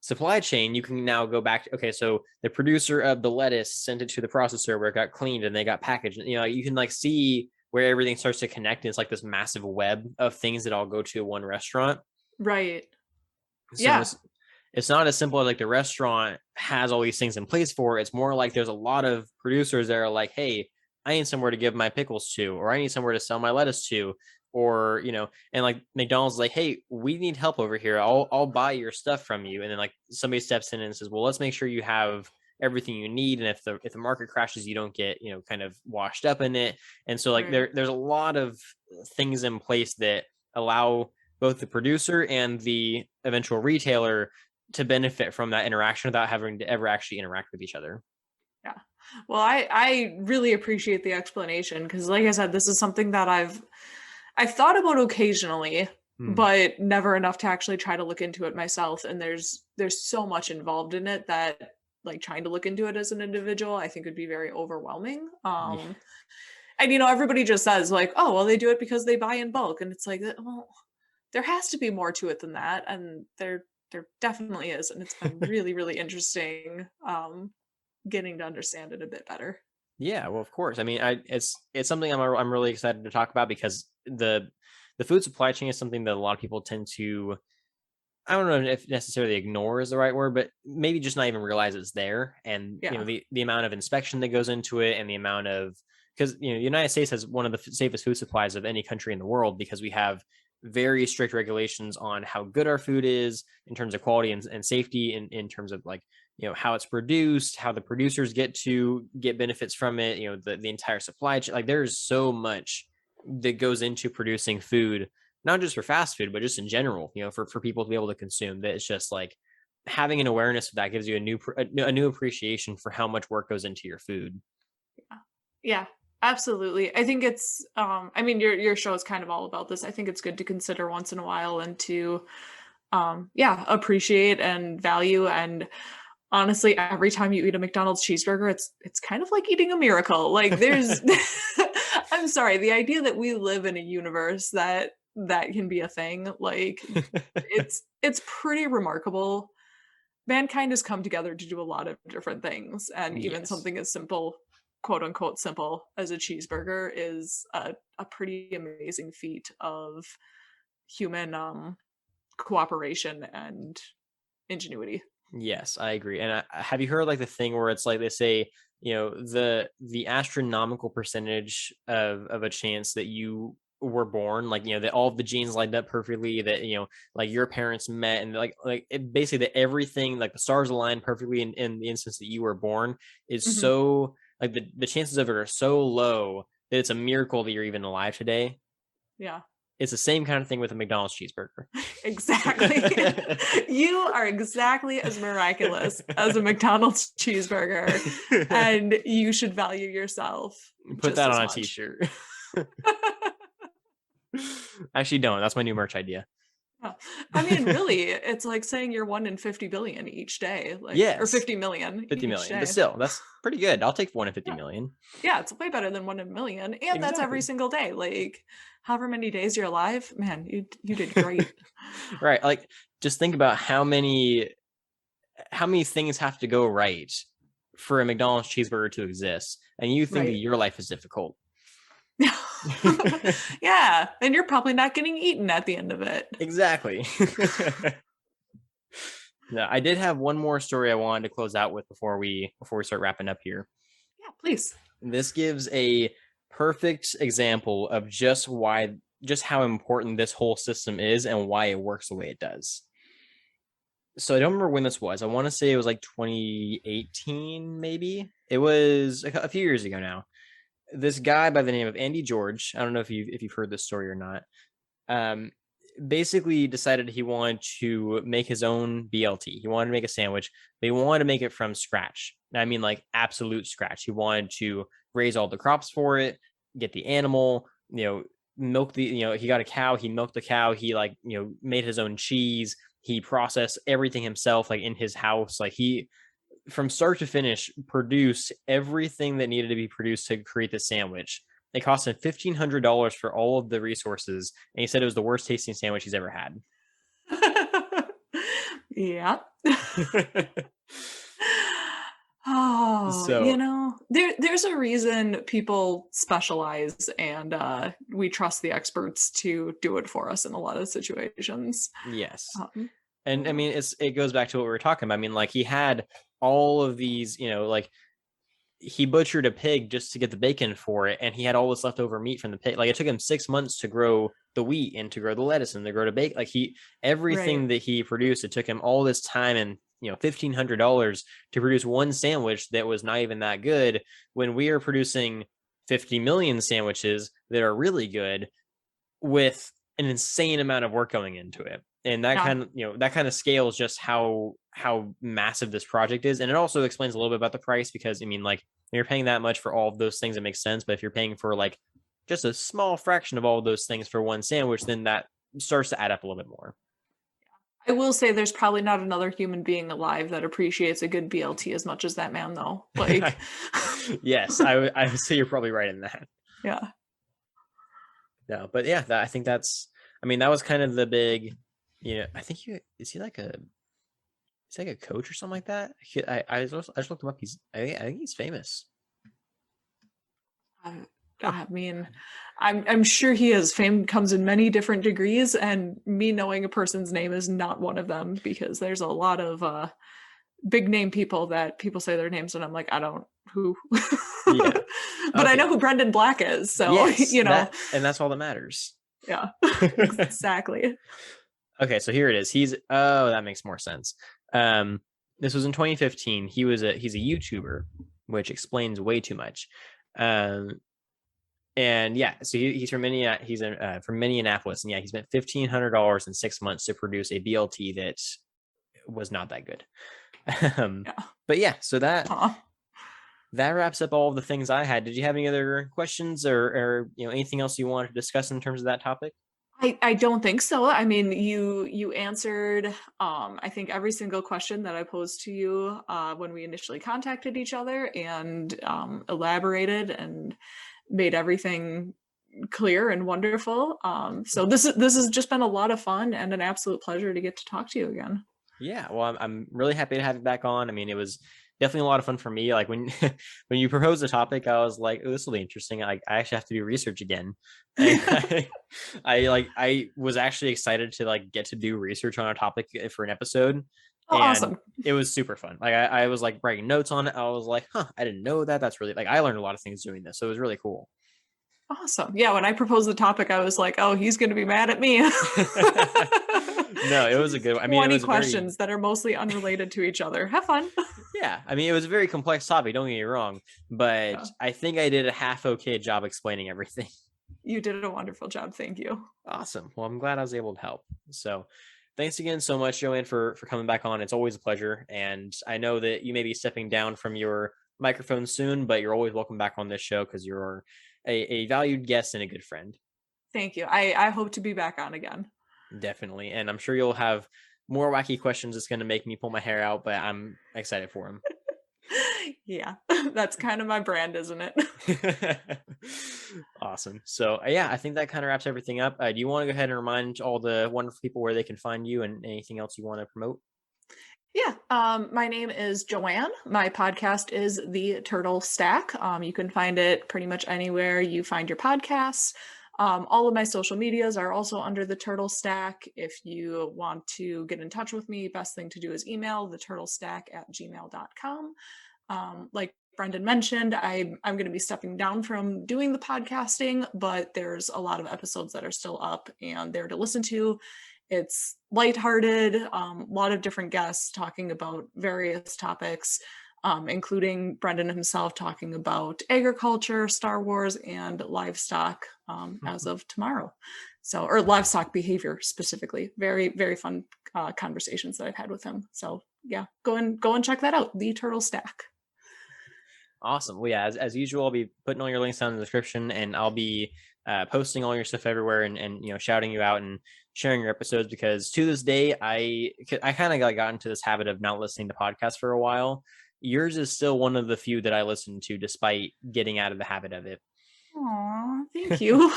supply chain, you can now go back. Okay, so the producer of the lettuce sent it to the processor where it got cleaned and they got packaged. You can like see where everything starts to connect. And it's like this massive web of things that all go to one restaurant. Right. So Yeah. it's not as simple as like the restaurant has all these things in place for. It's more like there's a lot of producers that are like, hey, I need somewhere to give my pickles to, or I need somewhere to sell my lettuce to, or and like McDonald's is like, hey, we need help over here. I'll buy your stuff from you. And then like somebody steps in and says, well, let's make sure you have everything you need. And if the market crashes, you don't get, kind of washed up in it. And so like Right. there's a lot of things in place that allow both the producer and the eventual retailer to benefit from that interaction without having to ever actually interact with each other. Yeah. Well, I really appreciate the explanation because like I said, this is something that I've thought about occasionally, Hmm. but never enough to actually try to look into it myself. And there's so much involved in it that like trying to look into it as an individual, I think would be very overwhelming. Yeah. And everybody just says like, oh, well, they do it because they buy in bulk, and it's like, well, there has to be more to it than that, and there definitely is, and it's been really really interesting getting to understand it a bit better. Yeah, well, of course. I mean, it's something I'm really excited to talk about because the food supply chain is something that a lot of people tend to, I don't know if necessarily ignore is the right word, but maybe just not even realize it's there. And Yeah. the amount of inspection that goes into it, and the amount of, because the United States has one of the safest food supplies of any country in the world because we have very strict regulations on how good our food is in terms of quality and safety, in terms of like, how it's produced, how the producers get to get benefits from it, the entire supply chain. Like there's so much that goes into producing food, not just for fast food, but just in general, for people to be able to consume, that it's just like having an awareness of that gives you a new appreciation for how much work goes into your food. Yeah. Absolutely. I think it's I mean your show is kind of all about this. I think it's good to consider once in a while and to yeah, appreciate and value. And honestly, every time you eat a McDonald's cheeseburger, it's kind of like eating a miracle. Like there's I'm sorry, the idea that we live in a universe that that can be a thing, like it's pretty remarkable. Mankind has come together to do a lot of different things, and even Yes. something as simple, quote unquote simple, as a cheeseburger is a pretty amazing feat of human cooperation and ingenuity. Yes, I agree. And have you heard like the thing where it's like they say, the astronomical percentage of a chance that you were born, like that all of the genes lined up perfectly, that like your parents met, and basically that everything, like the stars aligned perfectly in the instance that you were born, is Mhm. so like the chances of it are so low that it's a miracle that you're even alive today. Yeah, It's the same kind of thing with a McDonald's cheeseburger. exactly. You are exactly as miraculous as a McDonald's cheeseburger, and you should value yourself Put just that as on a much. t-shirt. Actually, don't. That's my new merch idea. Yeah. I mean, really, it's like saying you're 1 in 50 billion each day, like, or Yes, 50 million 50 each million, but day. still, that's pretty good. I'll take 1 in 50 Yeah. million. Yeah, it's way better than 1 in a million, and that's every Exactly. single day. Like, however many days you're alive, man, you did great. Right, like, just think about how many things have to go right for a McDonald's cheeseburger to exist, and you think that Right. your life is difficult. Yeah, and you're probably not getting eaten at the end of it. Exactly. No, I did have one more story I wanted to close out with before we start wrapping up here. Yeah, please. This gives a perfect example of just how important this whole system is and why it works the way it does. So I don't remember when this was. I want to say it was like 2018, maybe. It was a few years ago now. This guy by the name of Andy George, I don't know if you've heard this story or not. Um, basically decided he wanted to make his own BLT. He wanted to make a sandwich, but he wanted to make it from scratch. I mean, like absolute scratch. He wanted to raise all the crops for it, get the animal, milk he got a cow, he milked the cow, he made his own cheese, he processed everything himself, like in his house. Like he, from start to finish, produced everything that needed to be produced to create the sandwich. It cost him $1,500 for all of the resources, and he said it was the worst tasting sandwich he's ever had. Yeah. Oh, So there's a reason people specialize and we trust the experts to do it for us in a lot of situations. yes, and I Yeah. mean it goes back to what we were talking about. I mean, like he had all of these, like he butchered a pig just to get the bacon for it, and he had all this leftover meat from the pig. Like it took him 6 months to grow the wheat and to grow the lettuce and to grow the bacon. Like Right. everything that he produced, it took him all this time and $1,500 to produce one sandwich that was not even that good. When we are producing 50 million sandwiches that are really good with an insane amount of work going into it. And that Yeah. kind of scales just how massive this project is. And it also explains a little bit about the price, because I mean, like, you're paying that much for all of those things, it makes sense. But if you're paying for like just a small fraction of all of those things for one sandwich, then that starts to add up a little bit more. I will say there's probably not another human being alive that appreciates a good BLT as much as that man though. Like Yes, I would say you're probably right in that. yeah. No, but yeah, I think I mean, that was kind of the big, I think is he like a coach or something like that. I just looked him up. I think he's famous. I, I mean, I'm sure he is. Fame comes in many different degrees, and me knowing a person's name is not one of them because there's a lot of big name people that people say their names and I'm like, I don't who. Yeah. But I Okay. know who Brendan Black is, so Yes, that's all that matters. yeah. Exactly. Okay, so here it is. Oh, that makes more sense. This was in 2015. He's a YouTuber, which explains way too much. And yeah, so he's from from Minneapolis, and yeah, he spent $1,500 in 6 months to produce a BLT that was not that good. Yeah. But yeah, so that Huh. that wraps up all of the things I had. Did you have any other questions or anything else you wanted to discuss in terms of that topic? I don't think so. I mean, you answered I think every single question that I posed to you when we initially contacted each other, and elaborated and made everything clear and wonderful. So this has just been a lot of fun and an absolute pleasure to get to talk to you again. Yeah, well, I'm really happy to have you back on. I mean, it was definitely a lot of fun for me. Like when when you proposed the topic, I was like, "Oh, this will be interesting." I actually have to do research again. And I was actually excited to like get to do research on a topic for an episode, Oh, and awesome. it was super fun. Like I was like writing notes on it. I was like, "Huh, I didn't know that." That's really like I learned a lot of things doing this, so it was really cool. Awesome. Yeah, when I proposed the topic, I was like, oh, he's going to be mad at me. No, it was a good one. I mean, it 20 was a very questions that are mostly unrelated to each other. Have fun. yeah. I mean, it was a very complex topic. Don't get me wrong, but Yeah, I think I did a half okay job explaining everything. you did a wonderful job. Thank you. Awesome. Well, I'm glad I was able to help. So, thanks again so much, Joanne, for coming back on. It's always a pleasure, and I know that you may be stepping down from your microphone soon, but you're always welcome back on this show because you're a valued guest and a good friend. Thank you. I hope to be back on again. Definitely, and I'm sure you'll have more wacky questions that's going to make me pull my hair out, but I'm excited for them. Yeah, that's kind of my brand, isn't it? Awesome. So yeah, I think that kind of wraps everything up. Do you want to go ahead and remind all the wonderful people where they can find you and anything else you want to promote? Yeah, my name is Joanne. My podcast is The Turtle Stack. You can find it pretty much anywhere you find your podcasts. All of my social medias are also under The Turtle Stack. If you want to get in touch with me, best thing to do is email theturtlestack@gmail.com. Like Brendan mentioned, I'm going to be stepping down from doing the podcasting, but there's a lot of episodes that are still up and there to listen to. It's lighthearted, a lot of different guests talking about various topics, including Brendan himself talking about agriculture, Star Wars, and livestock as of tomorrow. So, or livestock behavior specifically. Very, very fun conversations that I've had with him. So, yeah, go and check that out. The Turtle Stack. Awesome. Well, yeah, as usual, I'll be putting all your links down in the description, and I'll be posting all your stuff everywhere, and shouting you out and sharing your episodes because to this day, I kind of got into this habit of not listening to podcasts for a while. Yours is still one of the few that I listen to, despite getting out of the habit of it. Aw, thank you.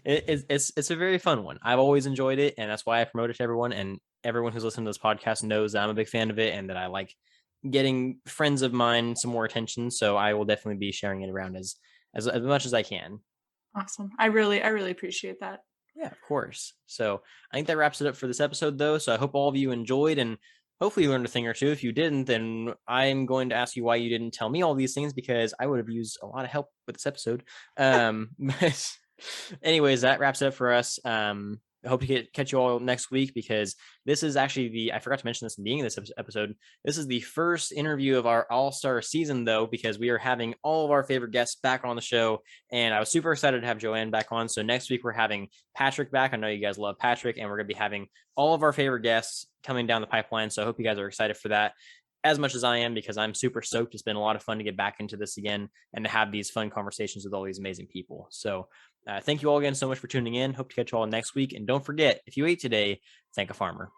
It's a very fun one. I've always enjoyed it, and that's why I promote it to everyone. And everyone who's listened to this podcast knows that I'm a big fan of it, and that I like getting friends of mine some more attention. So I will definitely be sharing it around as much as I can. Awesome. I really appreciate that. Yeah, of course. So I think that wraps it up for this episode, though. So I hope all of you enjoyed and hopefully you learned a thing or two. If you didn't, then I'm going to ask you why you didn't tell me all these things because I would have used a lot of help with this episode. But anyways, that wraps it up for us. I hope to catch you all next week because this is actually I forgot to mention this in the beginning of this episode. This is the first interview of our all-star season, though, because we are having all of our favorite guests back on the show. And I was super excited to have Joanne back on. So next week, we're having Patrick back. I know you guys love Patrick, and we're going to be having all of our favorite guests coming down the pipeline. So I hope you guys are excited for that as much as I am because I'm super stoked. It's been a lot of fun to get back into this again and to have these fun conversations with all these amazing people. So thank you all again so much for tuning in. Hope to catch you all next week. And don't forget, if you ate today, thank a farmer.